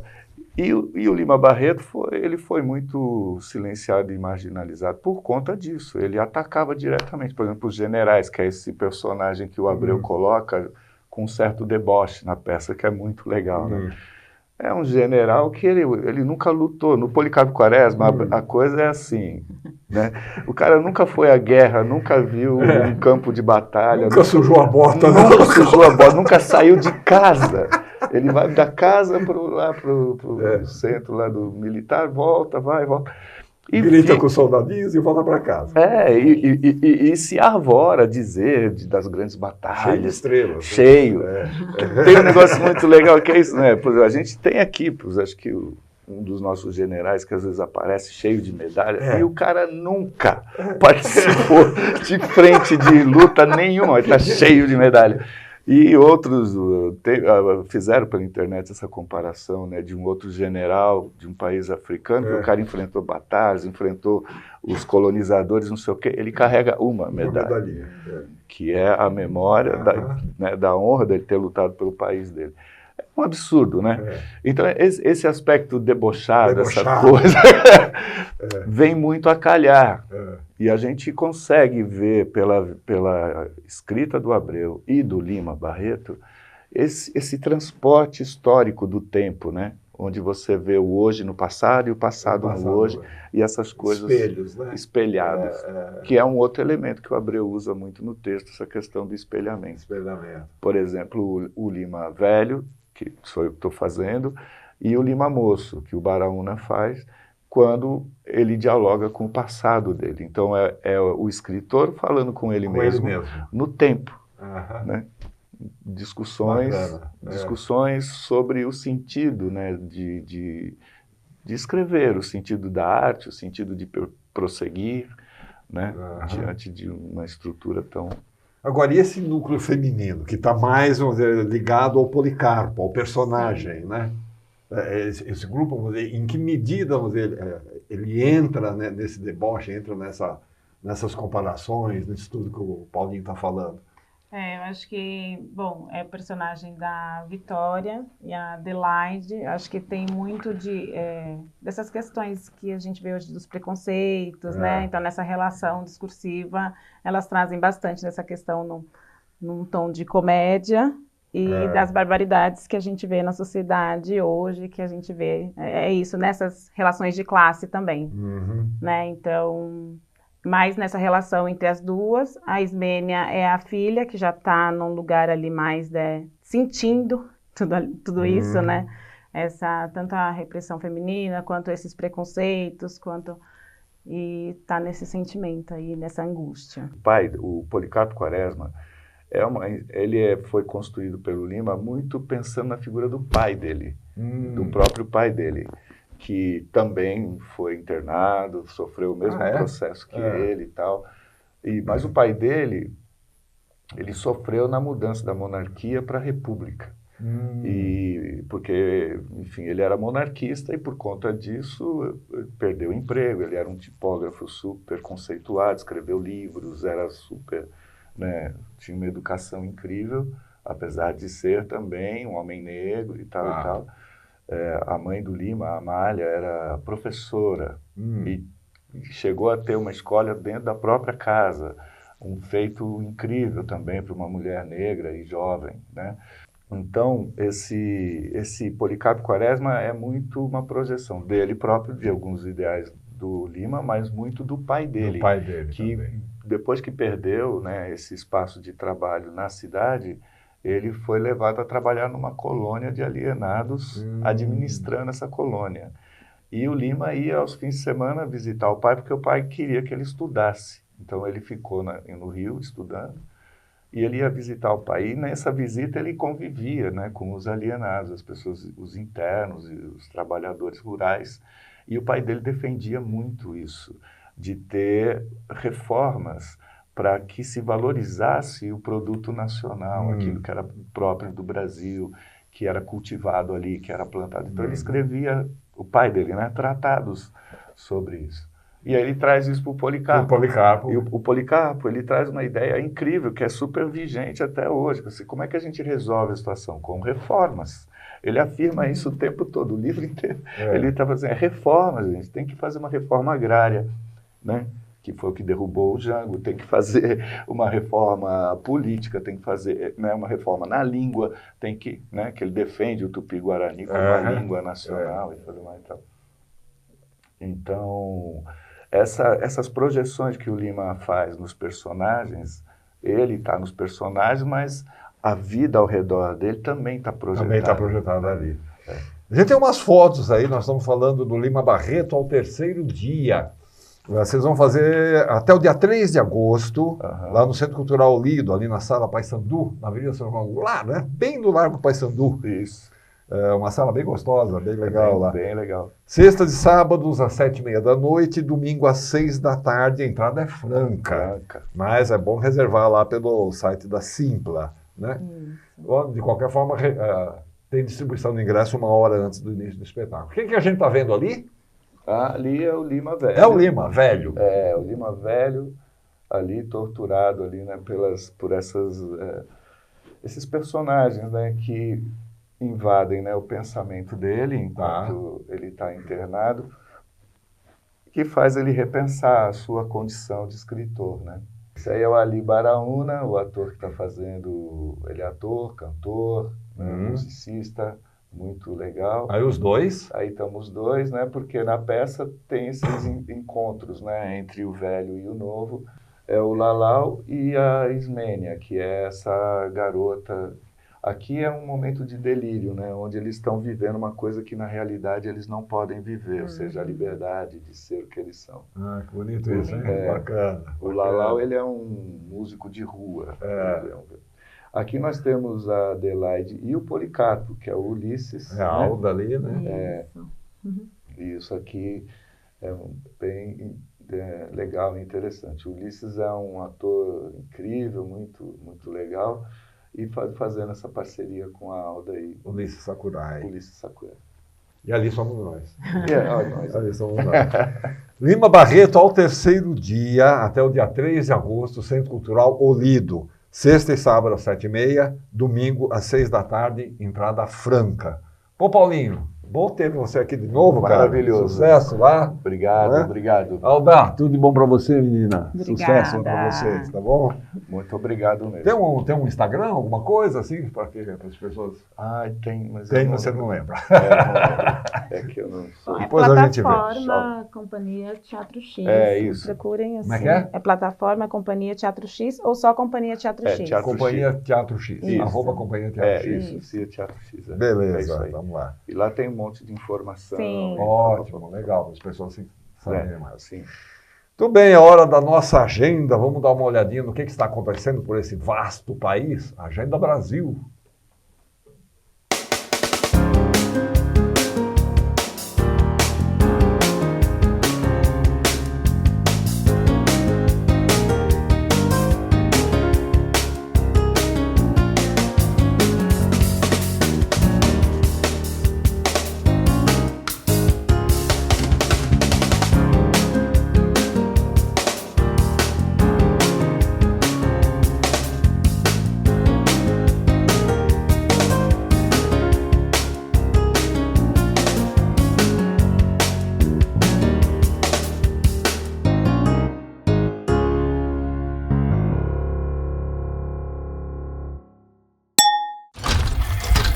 E o Lima Barreto ele foi muito silenciado e marginalizado por conta disso. Ele atacava diretamente, por exemplo, os generais, que é esse personagem que o Abreu coloca com um certo deboche na peça, que é muito legal, né? É um general que ele nunca lutou. No Policarpo Quaresma, a coisa é assim, né? O cara nunca foi à guerra, nunca viu um campo de batalha. Nunca sujou a bota. Nunca sujou a bota, nunca saiu de casa. Ele vai da casa pro centro lá do militar, volta, vai, volta. E grita com os soldadinhos e volta para casa. E se arvora a dizer das grandes batalhas. Cheio de estrelas. Cheio. Tem um negócio muito legal que é isso, né? A gente tem aqui, acho que um dos nossos generais que às vezes aparece cheio de medalha, e o cara nunca participou de frente de luta nenhuma, ele está cheio de medalha. E outros fizeram pela internet essa comparação, né, de um outro general de um país africano, que o cara enfrentou batalhas, enfrentou os colonizadores, não sei o quê, ele carrega uma medalha, que é a memória da honra dele ter lutado pelo país dele. É um absurdo, né? Então, esse aspecto debochado, essa coisa, vem muito a calhar. E a gente consegue ver pela escrita do Abreu e do Lima Barreto esse transporte histórico do tempo, né? Onde você vê o hoje no passado e o passado no hoje, e essas coisas espelhadas, que é um outro elemento que o Abreu usa muito no texto, essa questão do espelhamento. Por exemplo, o Lima Velho, que sou eu que estou fazendo, e o Lima Moço, que o Baraúna faz, quando ele dialoga com o passado dele. Então, é o escritor falando com ele mesmo no tempo, né? Discussões sobre o sentido, né, de escrever, o sentido da arte, o sentido de prosseguir, né, diante de uma estrutura tão Agora, e esse núcleo feminino, que está mais ligado ao Policarpo, ao personagem, né? Esse grupo, vamos dizer, em que medida, vamos dizer, ele entra, né, nesse deboche, entra nessas comparações, nisso tudo que o Paulinho está falando? Eu acho que, bom, é o personagem da Vitória e a Adelaide, acho que tem muito dessas questões que a gente vê hoje dos preconceitos, né? Então, nessa relação discursiva, elas trazem bastante dessa questão num tom de comédia e das barbaridades que a gente vê na sociedade hoje, que a gente vê, isso, nessas relações de classe também, né? Então, mais nessa relação entre as duas, a Ismênia é a filha, que já está num lugar ali mais sentindo tudo isso, né? Tanto a repressão feminina, quanto esses preconceitos, e está nesse sentimento aí, nessa angústia. O pai, o Policarpo Quaresma, foi construído pelo Lima muito pensando na figura do pai dele, do próprio pai dele, que também foi internado, sofreu o mesmo processo que ele e tal. Mas o pai dele, ele sofreu na mudança da monarquia para a república. Porque, enfim, ele era monarquista e por conta disso perdeu o emprego. Ele era um tipógrafo super conceituado, escreveu livros, era super, né, tinha uma educação incrível, apesar de ser também um homem negro e tal e tal. A mãe do Lima, a Amália, era professora e chegou a ter uma escola dentro da própria casa, um feito incrível também para uma mulher negra e jovem, né? Então, esse Policarpo Quaresma é muito uma projeção dele próprio, de alguns ideais do Lima, mas muito do pai dele. Do pai dele que também. Depois que perdeu, né, esse espaço de trabalho na cidade, ele foi levado a trabalhar numa colônia de alienados, administrando essa colônia. E o Lima ia aos fins de semana visitar o pai, porque o pai queria que ele estudasse. Então ele ficou no Rio estudando, e ele ia visitar o pai. E nessa visita ele convivia, né, com os alienados, as pessoas, os internos e os trabalhadores rurais. E o pai dele defendia muito isso, de ter reformas para que se valorizasse o produto nacional, aquilo que era próprio do Brasil, que era cultivado ali, que era plantado. Então ele escrevia, o pai dele, né, tratados sobre isso. E aí ele traz isso para o Policarpo. E o Policarpo, ele traz uma ideia incrível, que é super vigente até hoje. Assim, como é que a gente resolve a situação? Com reformas. Ele afirma isso o tempo todo, o livro inteiro. Ele está fazendo reformas, gente. Tem que fazer uma reforma agrária, né? Que foi o que derrubou o Jango, tem que fazer uma reforma política, tem que fazer, né, uma reforma na língua, tem que, né, que ele defende o Tupi-Guarani como uma língua nacional e tudo mais e tal. Então, essas projeções que o Lima faz nos personagens, ele está nos personagens, mas a vida ao redor dele também está projetada. Também está projetada ali. A gente tem umas fotos aí, nós estamos falando do Lima Barreto ao terceiro dia. Vocês vão fazer até o dia 3 de agosto, lá no Centro Cultural Lido, ali na Sala Paissandu, na Avenida São João Goulart, né? Bem do Largo Paissandu. Isso. Uma sala bem gostosa, bem legal lá. Bem legal. Sextas e sábados às 7h30 da noite, domingo às 6 da tarde, a entrada é franca. Mas é bom reservar lá pelo site da Simpla, né? De qualquer forma, tem distribuição de ingresso 1 hora antes do início do espetáculo. Quem que a gente está vendo ali? Ali é o Lima Velho. É o Lima Velho. É, o Lima Velho, ali torturado ali, né, por esses personagens, né, que invadem, né, o pensamento dele enquanto ele está internado, que faz ele repensar a sua condição de escritor, né. Esse aí é o Ali Baraúna, o ator que está fazendo, ele é ator, cantor, musicista, muito legal. Aí os dois? Aí estamos os dois, né? Porque na peça tem esses encontros, né? Entre o velho e o novo. É o Lalau e a Ismênia, que é essa garota. Aqui é um momento de delírio, né? Onde eles estão vivendo uma coisa que na realidade eles não podem viver, ou seja, a liberdade de ser o que eles são. Ah, que bonito isso, hein? Bacana. O Lalau, ele é um músico de rua. Aqui nós temos a Adelaide e o Policarpo, que é o Ulisses. É a Alda ali, né? Isso aqui é bem legal e interessante. O Ulisses é um ator incrível, muito legal, e fazendo essa parceria com a Alda aí. Ulisses Sakurai. Ulisses Sakurai. E ali somos nós. Nós. Ali somos nós. Lima Barreto, ao terceiro dia, até o dia 3 de agosto, Centro Cultural Olido. Sexta e sábado às 7h30, domingo às 6 da tarde, entrada franca. Pô, Paulinho, bom ter você aqui de novo, cara. Maravilhoso. Sucesso lá. Obrigado, né? Obrigado. Alda, tudo de bom pra você, menina. Obrigada. Sucesso pra vocês, tá bom? Muito obrigado mesmo. Tem um Instagram, alguma coisa assim, para as pessoas? Tem, mas tem, você não lembra. É que eu não sou. Depois a gente vê. Plataforma Companhia Teatro X. É isso. Procurem assim. Como é que é? É plataforma Companhia Teatro X ou só Companhia Teatro X? Teatro Companhia Teatro X. Isso. Companhia Teatro X. Isso, Teatro X. Beleza, vamos lá. E lá tem um monte de informação. Sim. Ótimo, legal, para as pessoas saberem mais. Sim. Tudo bem, é hora da nossa agenda. Vamos dar uma olhadinha no que está acontecendo por esse vasto país. Agenda Brasil.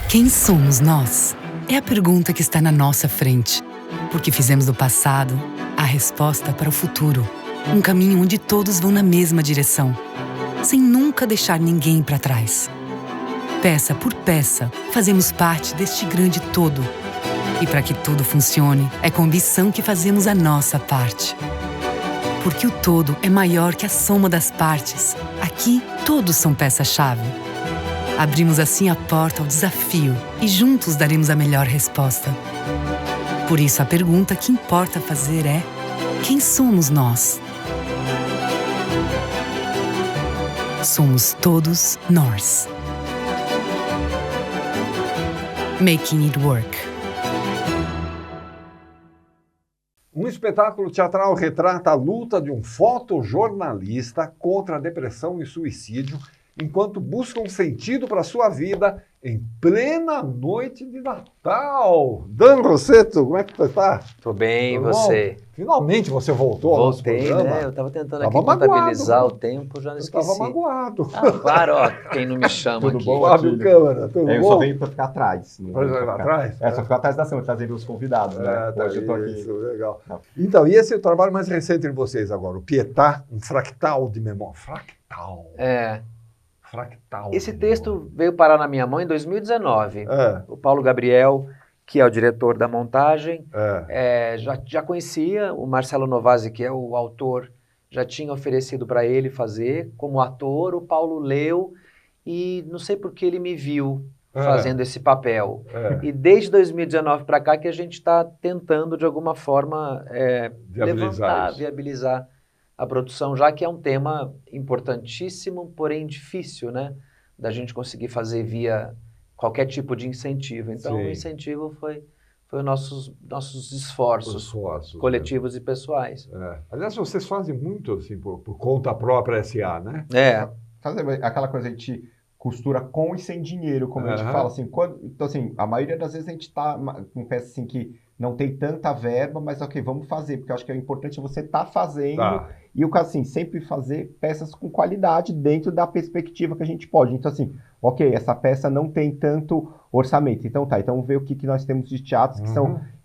Quem somos nós? É a pergunta que está na nossa frente. Porque fizemos do passado a resposta para o futuro. Um caminho onde todos vão na mesma direção, sem nunca deixar ninguém para trás. Peça por peça, fazemos parte deste grande todo. E para que tudo funcione, é com ambição que fazemos a nossa parte. Porque o todo é maior que a soma das partes. Aqui, todos são peça-chave. Abrimos assim a porta ao desafio e juntos daremos a melhor resposta. Por isso, a pergunta que importa fazer é: quem somos nós? Somos todos nós. Making it work. Um espetáculo teatral retrata a luta de um fotojornalista contra a depressão e suicídio enquanto busca um sentido para a sua vida em plena noite de Natal. Dan Rossetto, como é que você está? Tô bem, e você? Finalmente você voltou ao nosso programa. Voltei, né? Eu estava tentando aqui contabilizar o tempo, já não esqueci. Estava magoado. Claro, ó, quem não me chama tudo aqui. Bom, Fábio Câmara, tudo bom? Eu só venho para ficar atrás. Atrás? Só ficar atrás da cena, trazendo os convidados, né? Tá, hoje eu tô aqui. Isso, legal. Não. Então, e esse é o trabalho mais recente de vocês agora, o Pietà, um fractal de memória. Fractal. Fractal. Esse texto veio parar na minha mão em 2019. O Paulo Gabriel, que é o diretor da montagem, já conhecia o Marcelo Novasi, que é o autor, já tinha oferecido para ele fazer como ator. O Paulo leu e não sei por que ele me viu fazendo esse papel. E desde 2019 para cá que a gente está tentando de alguma forma viabilizar a produção, já que é um tema importantíssimo, porém difícil, né, da gente conseguir fazer via qualquer tipo de incentivo. Então, o incentivo foi os nossos esforços coletivos e pessoais. Aliás, vocês fazem muito assim por conta própria SA, né? Fazer aquela coisa, a gente costura com e sem dinheiro, como a gente fala, assim, então, assim, a maioria das vezes a gente tá com peça assim que não tem tanta verba, mas ok, vamos fazer, porque eu acho que é importante você estar fazendo, e o caso assim, sempre fazer peças com qualidade dentro da perspectiva que a gente pode. Então assim, ok, essa peça não tem tanto orçamento, então então vamos ver o que nós temos de teatros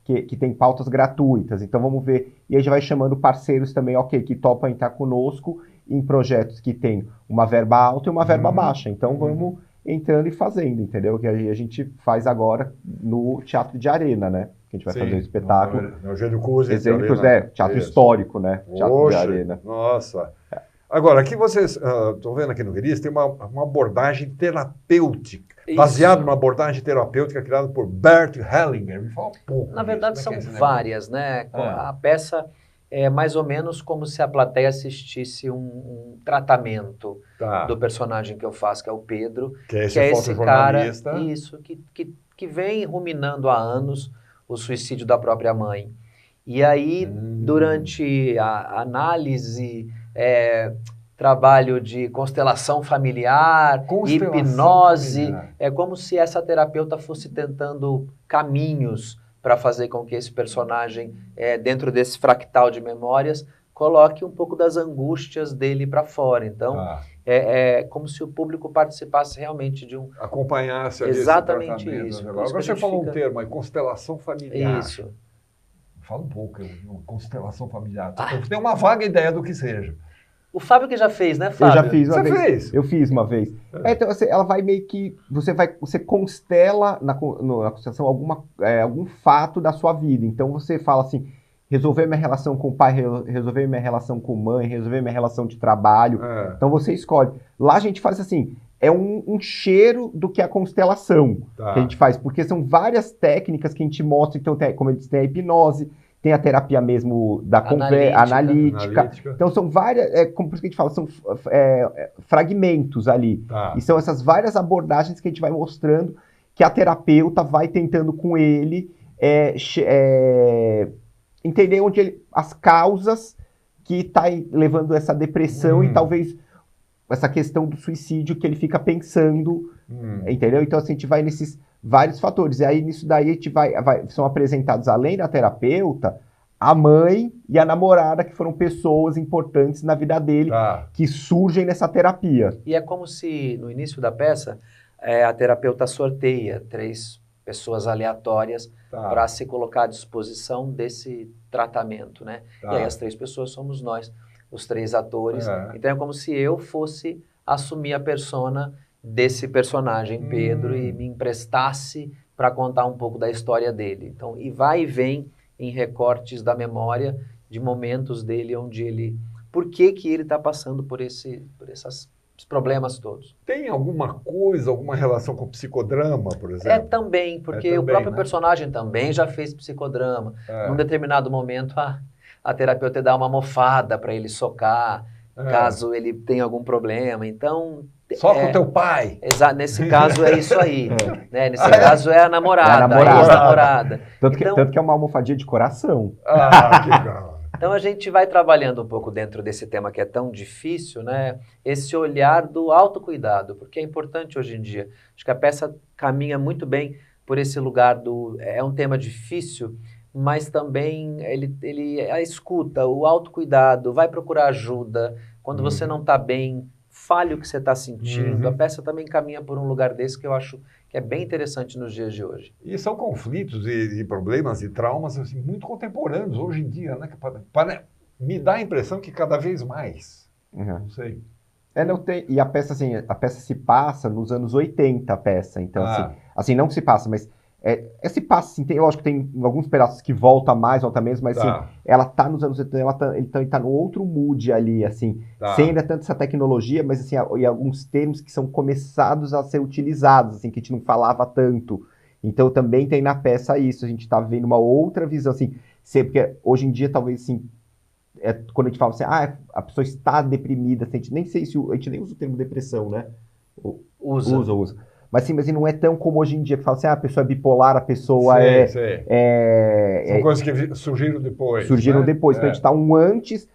que tem pautas gratuitas, então vamos ver, e aí já vai chamando parceiros também, ok, que topam entrar conosco em projetos que tem uma verba alta e uma verba baixa, então vamos entrando e fazendo, entendeu? Que aí a gente faz agora no Teatro de Arena, né? Que a gente vai fazer um espetáculo. No Eugênio Cusi. Teatro histórico, né? Teatro de Arena. Nossa. Agora, aqui vocês, estou vendo aqui no Gueris, tem uma abordagem terapêutica, baseada numa abordagem terapêutica criada por Bert Hellinger. Me fala um pouco. Na verdade, são várias, né? A peça, é mais ou menos como se a plateia assistisse um tratamento do personagem que eu faço, que é o Pedro, que é esse cara, isso, que vem ruminando há anos o suicídio da própria mãe. E aí, durante a análise, trabalho de constelação familiar, hipnose, é como se essa terapeuta fosse tentando caminhos para fazer com que esse personagem, dentro desse fractal de memórias, coloque um pouco das angústias dele para fora. Então, é como se o público participasse realmente de um... Acompanhasse exatamente esse isso. Agora você falou um termo aí, constelação familiar. Isso. Fala um pouco, constelação familiar. Tem uma vaga ideia do que seja. O Fábio que já fez, né, Fábio? Eu já fiz uma vez. Você fez? Eu fiz uma vez. Então, ela vai meio que... Você constela na constelação algum fato da sua vida. Então, você fala assim, resolver minha relação com o pai, resolver minha relação com a mãe, resolver minha relação de trabalho. Então, você escolhe. Lá a gente faz assim, é um cheiro do que é a constelação que a gente faz. Porque são várias técnicas que a gente mostra. Então, como eu disse, tem a hipnose, tem a terapia mesmo da analítica. Então, são várias, como por isso que a gente fala, são fragmentos ali. E são essas várias abordagens que a gente vai mostrando que a terapeuta vai tentando com ele entender as causas que está levando essa depressão e talvez essa questão do suicídio que ele fica pensando, entendeu? Então, assim, a gente vai nesses vários fatores. E aí, nisso daí, a gente são apresentados, além da terapeuta, a mãe e a namorada, que foram pessoas importantes na vida dele, que surgem nessa terapia. E é como se, no início da peça, a terapeuta sorteia 3 pessoas aleatórias para se colocar à disposição desse tratamento, né? E aí as 3 pessoas somos nós, os 3 atores. Então é como se eu fosse assumir a persona desse personagem, Pedro, e me emprestasse para contar um pouco da história dele. Então, e vai e vem em recortes da memória de momentos dele onde ele... Por que ele está passando por esses problemas todos? Tem alguma coisa, alguma relação com psicodrama, por exemplo? Também, porque o próprio personagem também já fez psicodrama. Num determinado momento, a terapeuta dá uma mofada para ele socar, caso ele tenha algum problema. Então... Só com o teu pai. Nesse caso é isso aí. Né? Nesse caso é a namorada, a ex-namorada. Tanto que é uma almofadinha de coração. Que legal. Então a gente vai trabalhando um pouco dentro desse tema que é tão difícil, né? Esse olhar do autocuidado, porque é importante hoje em dia. Acho que a peça caminha muito bem por esse lugar do... É um tema difícil, mas também ele a escuta, o autocuidado, vai procurar ajuda. Quando você não está bem, fale o que você está sentindo. A peça também caminha por um lugar desse que eu acho que é bem interessante nos dias de hoje. E são conflitos e problemas e traumas assim, muito contemporâneos hoje em dia, né? Me dá a impressão que cada vez mais. Não sei. E a peça, assim, se passa nos anos 80, a peça. Então, assim, não se passa, mas... se passa, assim, lógico que tem alguns pedaços que volta mais, volta menos, mas assim, ela tá nos anos 80, ele tá no outro mood ali, assim, sem ainda tanto essa tecnologia, mas assim, e alguns termos que são começados a ser utilizados, assim, que a gente não falava tanto. Então também tem na peça isso, a gente tá vendo uma outra visão, assim, porque hoje em dia talvez, assim, quando a gente fala assim, a pessoa está deprimida, assim, a gente nem nem usa o termo depressão, né? Usa. Mas sim, mas não é tão como hoje em dia, que fala assim, a pessoa é bipolar, a pessoa São coisas que surgiram depois. Então a gente está antes,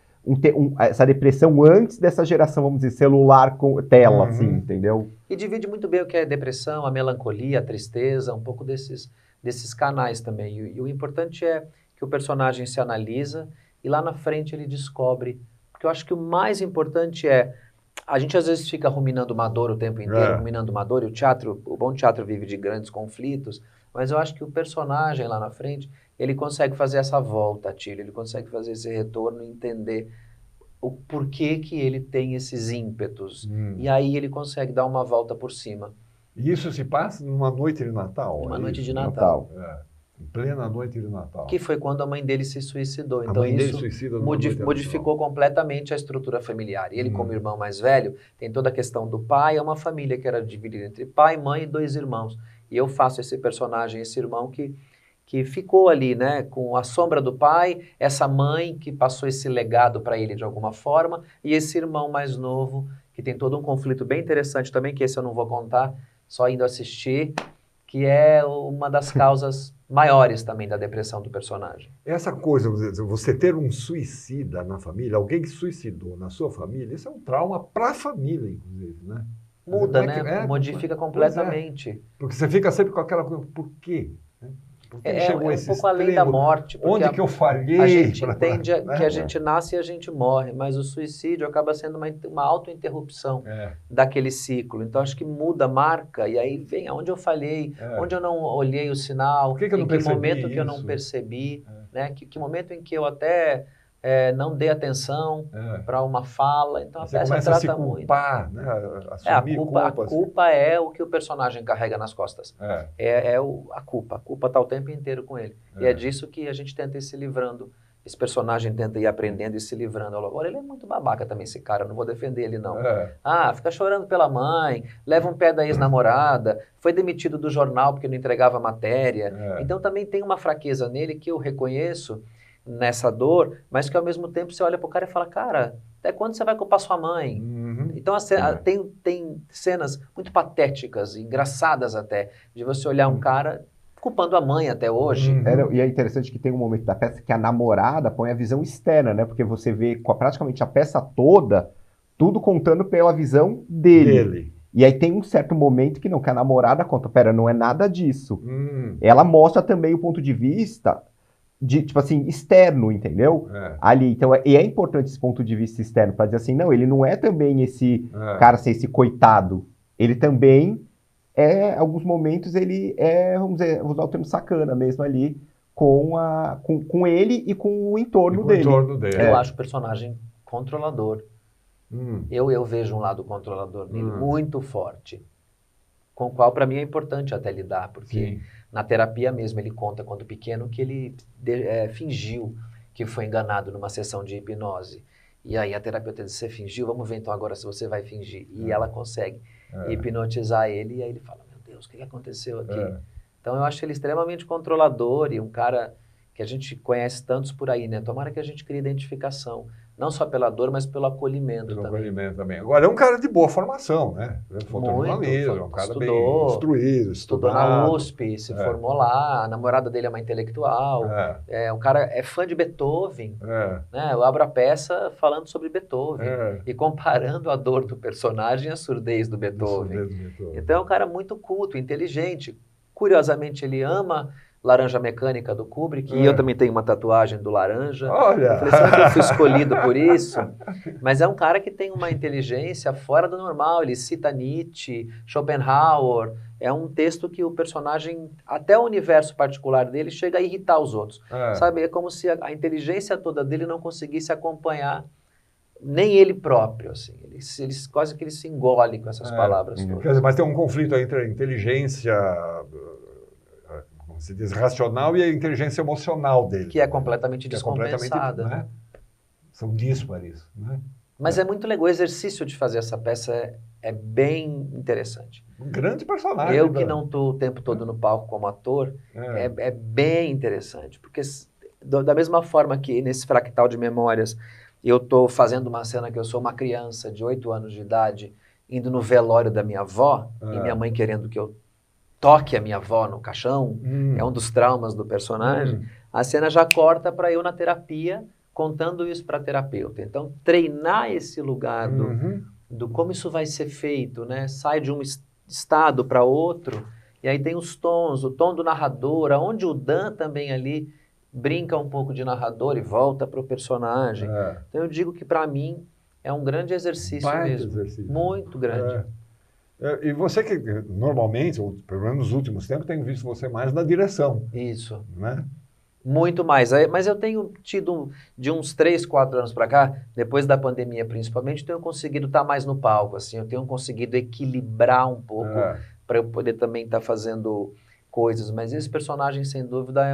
essa depressão antes dessa geração, vamos dizer, celular com tela, assim, entendeu? E divide muito bem o que é depressão, a melancolia, a tristeza, um pouco desses canais também. E o importante é que o personagem se analisa e lá na frente ele descobre. Porque eu acho que o mais importante a gente às vezes fica ruminando uma dor o tempo inteiro, ruminando uma dor, e o bom teatro vive de grandes conflitos, mas eu acho que o personagem lá na frente, ele consegue fazer essa volta, Tílio, ele consegue fazer esse retorno e entender o porquê que ele tem esses ímpetos. E aí ele consegue dar uma volta por cima. E isso se passa numa noite de Natal? Uma noite de Natal. Em plena noite de Natal. Que foi quando a mãe dele se suicidou. Então isso modificou completamente a estrutura familiar. E ele, como irmão mais velho, tem toda a questão do pai, é uma família que era dividida entre pai, mãe e 2 irmãos. E eu faço esse personagem, esse irmão que que ficou ali, né, com a sombra do pai, essa mãe que passou esse legado para ele de alguma forma, e esse irmão mais novo, que tem todo um conflito bem interessante também, que esse eu não vou contar, só indo assistir, que é uma das causas maiores também da depressão do personagem. Essa coisa, você ter um suicida na família, alguém que suicidou na sua família, isso é um trauma para a família, inclusive, né? Muda, né? Modifica completamente. Porque você fica sempre com aquela coisa, por quê? É um pouco além da morte. Onde que eu falhei? A gente entende que a gente nasce e a gente morre, mas o suicídio acaba sendo uma auto-interrupção daquele ciclo. Então, acho que muda, marca, e aí vem aonde eu falhei, onde eu não olhei o sinal, em que momento que eu não percebi, né? Que momento em que eu até não dei atenção para uma fala. Então, a peça trata a se culpar, muito. Né? A culpa é o que o personagem carrega nas costas. A culpa. A culpa está o tempo inteiro com ele. E é disso que a gente tenta ir se livrando. Esse personagem tenta ir aprendendo e se livrando. Agora, ele é muito babaca também, esse cara. Eu não vou defender ele, não. Fica chorando pela mãe, leva um pé da ex-namorada, foi demitido do jornal porque não entregava matéria. Então, também tem uma fraqueza nele que eu reconheço nessa dor, mas que ao mesmo tempo você olha pro cara e fala, cara, até quando você vai culpar sua mãe? Então tem cenas muito patéticas, engraçadas até, de você olhar um cara culpando a mãe até hoje. E é interessante que tem um momento da peça que a namorada põe a visão externa, né? Porque você vê praticamente a peça toda, tudo contando pela visão dele. E aí tem um certo momento que a namorada conta, pera, não é nada disso. Ela mostra também o ponto de vista tipo assim, externo, entendeu? Ali, então, e é importante esse ponto de vista externo, para dizer assim, não, ele não é também esse cara, assim, esse coitado. Ele também alguns momentos, ele vamos usar o termo sacana mesmo ali, com ele e com o entorno dele. Eu acho o personagem controlador. Eu vejo um lado controlador nele, muito forte, com o qual, para mim, é importante até lidar, porque... Sim. Na terapia mesmo, ele conta, quando pequeno, que ele fingiu que foi enganado numa sessão de hipnose. E aí a terapeuta disse, você fingiu? Vamos ver então agora se você vai fingir. E ela consegue hipnotizar ele, e aí ele fala, meu Deus, o que aconteceu aqui? Então eu acho ele extremamente controlador e um cara que a gente conhece tantos por aí, né? Tomara que a gente crie identificação. Não só pela dor, mas pelo acolhimento também. Agora, é um cara de boa formação, né? Fotojornalismo, é um cara bem instruído, estudou na USP, se formou lá, a namorada dele é uma intelectual, o cara é fã de Beethoven, né? Eu abro a peça falando sobre Beethoven e comparando a dor do personagem à surdez do Beethoven. Então é um cara muito culto, inteligente. Curiosamente, ele ama Laranja Mecânica do Kubrick, e eu também tenho uma tatuagem do laranja. Olha! Eu falei, será que eu fui escolhido por isso? Mas é um cara que tem uma inteligência fora do normal, ele cita Nietzsche, Schopenhauer, é um texto que o personagem, até o universo particular dele, chega a irritar os outros. Sabe, é como se a inteligência toda dele não conseguisse acompanhar nem ele próprio, assim. Ele quase que ele se engole com essas palavras todas. Quer dizer, mas tem um conflito entre a inteligência... se diz racional e a inteligência emocional dele. Que é completamente descompensada. Né? São díspares. Né? Mas é muito legal. O exercício de fazer essa peça é bem interessante. Um grande personagem. Eu que não estou o tempo todo no palco como ator, é bem interessante. Porque da mesma forma que nesse fractal de memórias, eu estou fazendo uma cena que eu sou uma criança de 8 anos de idade, indo no velório da minha avó, e minha mãe querendo que eu toque a minha avó no caixão, é um dos traumas do personagem, a cena já corta para eu na terapia, contando isso para a terapeuta. Então, treinar esse lugar do como isso vai ser feito, né? Sai de um estado para outro, e aí tem os tons, o tom do narrador, onde o Dan também ali brinca um pouco de narrador e volta para o personagem. Então, eu digo que, para mim, é um grande exercício mesmo. Muito grande. E você que normalmente, ou pelo menos nos últimos tempos, tenho visto você mais na direção. Isso. Né? Muito mais. Mas eu tenho tido, de uns 3, 4 anos para cá, depois da pandemia principalmente, tenho conseguido estar mais no palco. Assim, eu tenho conseguido equilibrar um pouco para eu poder também estar fazendo coisas. Mas esse personagem, sem dúvida,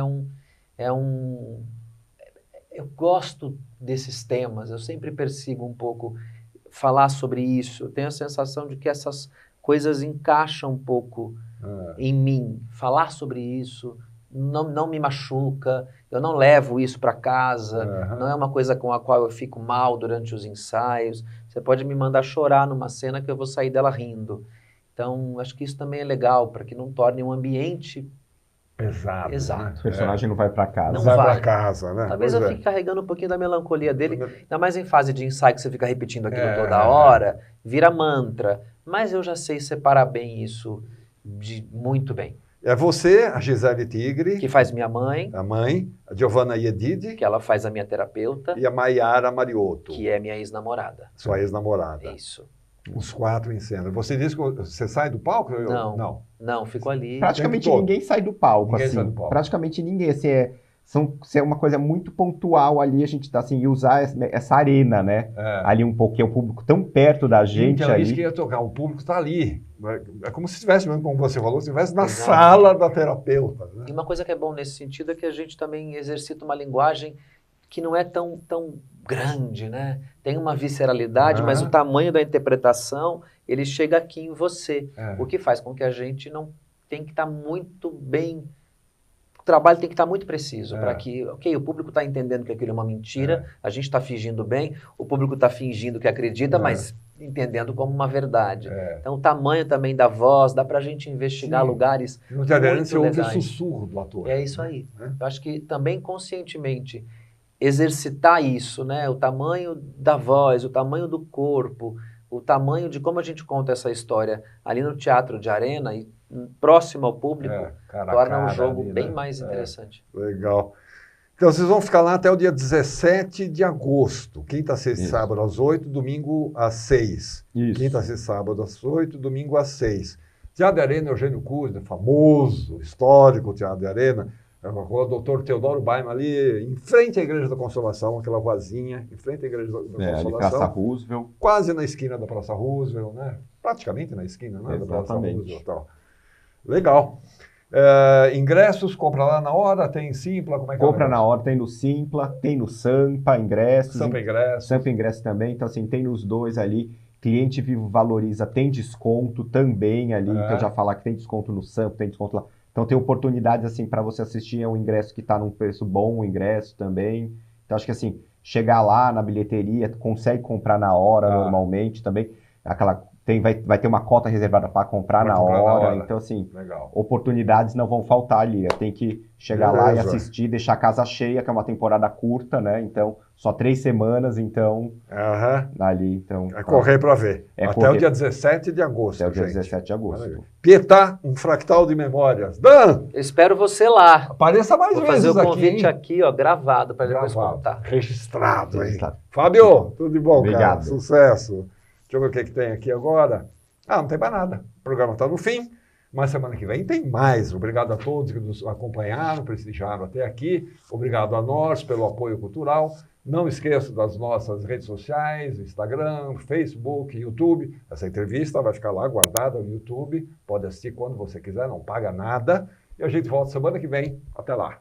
eu gosto desses temas. Eu sempre persigo um pouco falar sobre isso. Eu tenho a sensação de que essas coisas encaixam um pouco em mim. Falar sobre isso não me machuca, eu não levo isso para casa, não é uma coisa com a qual eu fico mal durante os ensaios. Você pode me mandar chorar numa cena que eu vou sair dela rindo. Então, acho que isso também é legal, para que não torne um ambiente pesado. Exato. O personagem não vai para casa. Não vai para casa, né? Talvez eu fique carregando um pouquinho da melancolia dele, ainda mais em fase de ensaio, que você fica repetindo aquilo toda hora, vira mantra. Mas eu já sei separar bem isso muito bem. É você, a Gisele Tigre. Que faz minha mãe. A mãe. A Giovanna Iedide. Que ela faz a minha terapeuta. E a Maiara Mariotto. Que é minha ex-namorada. Sua ex-namorada. Isso. Os 4 em cena. Você disse que você sai do palco? Não, fico ali. Praticamente ninguém sai do palco, ninguém assim. Sai do palco. Praticamente ninguém, assim, é uma coisa muito pontual ali, a gente tá assim, e usar essa arena, né? Ali um pouquinho, o público tão perto da gente então, ali. Isso que ia tocar, o público está ali. É como se estivesse, mesmo como você falou, se estivesse na sala da terapeuta. Né? E uma coisa que é bom nesse sentido é que a gente também exercita uma linguagem que não é tão grande, né? Tem uma visceralidade, mas o tamanho da interpretação, ele chega aqui em você. O que faz com que a gente não tem que estar muito bem... O trabalho tem que estar muito preciso para que, o público está entendendo que aquilo é uma mentira, a gente está fingindo bem, o público está fingindo que acredita, mas entendendo como uma verdade. Então, o tamanho também da voz, dá para a gente investigar lugares muito legais. Você ouve o sussurro do ator. É isso aí. Eu acho que também conscientemente exercitar isso, né? O tamanho da voz, o tamanho do corpo, o tamanho de como a gente conta essa história ali no teatro de arena e próximo ao público, torna o jogo ali, bem mais interessante. Legal. Então, vocês vão ficar lá até o dia 17 de agosto. Quinta, sexta e sábado às 8, domingo às 6. Isso. Quinta, sexta e sábado às 8, domingo às 6. Teatro de Arena, Eugênio Kuzner, famoso, histórico Teatro de Arena. O doutor Teodoro Baiman ali, em frente à Igreja da Consolação, aquela ruazinha, em frente à Igreja da Consolação. Ali Praça Roosevelt. Quase na esquina da Praça Roosevelt, né? Praticamente na esquina, né? Da Praça Roosevelt. Tal. Legal. Ingressos, compra lá na hora, tem Simpla, como é que compra na hora, tem no Simpla, tem no Sampa, ingressos. Sampa ingressos também, então assim, tem nos dois ali. Cliente Vivo Valoriza tem desconto também ali, então eu já falar que tem desconto no Sampa, tem desconto lá. Então tem oportunidades assim para você assistir, é um ingresso que está num preço bom, o ingresso também. Então acho que assim, chegar lá na bilheteria, consegue comprar na hora normalmente também. Vai ter uma cota reservada para comprar na hora. Então assim, oportunidades não vão faltar ali. Tem que chegar lá e assistir, deixar a casa cheia, que é uma temporada curta, né? Então só 3 semanas, então ali, então. É correr para ver. Até o dia 17 de agosto. Até o dia 17 de agosto. Pietà, um fractal de memórias. Dan! Eu espero você lá. Apareça mais vezes aqui. Vou fazer o convite aqui, ó, gravado, para depois contar. Registrado, hein? Fábio, tudo de bom, Obrigado. Cara? Sucesso. Deixa eu ver o que tem aqui agora. Não tem mais nada. O programa está no fim, mas semana que vem tem mais. Obrigado a todos que nos acompanharam, prestigiaram até aqui. Obrigado a nós pelo apoio cultural. Não esqueça das nossas redes sociais, Instagram, Facebook, YouTube. Essa entrevista vai ficar lá guardada no YouTube. Pode assistir quando você quiser, não paga nada. E a gente volta semana que vem. Até lá.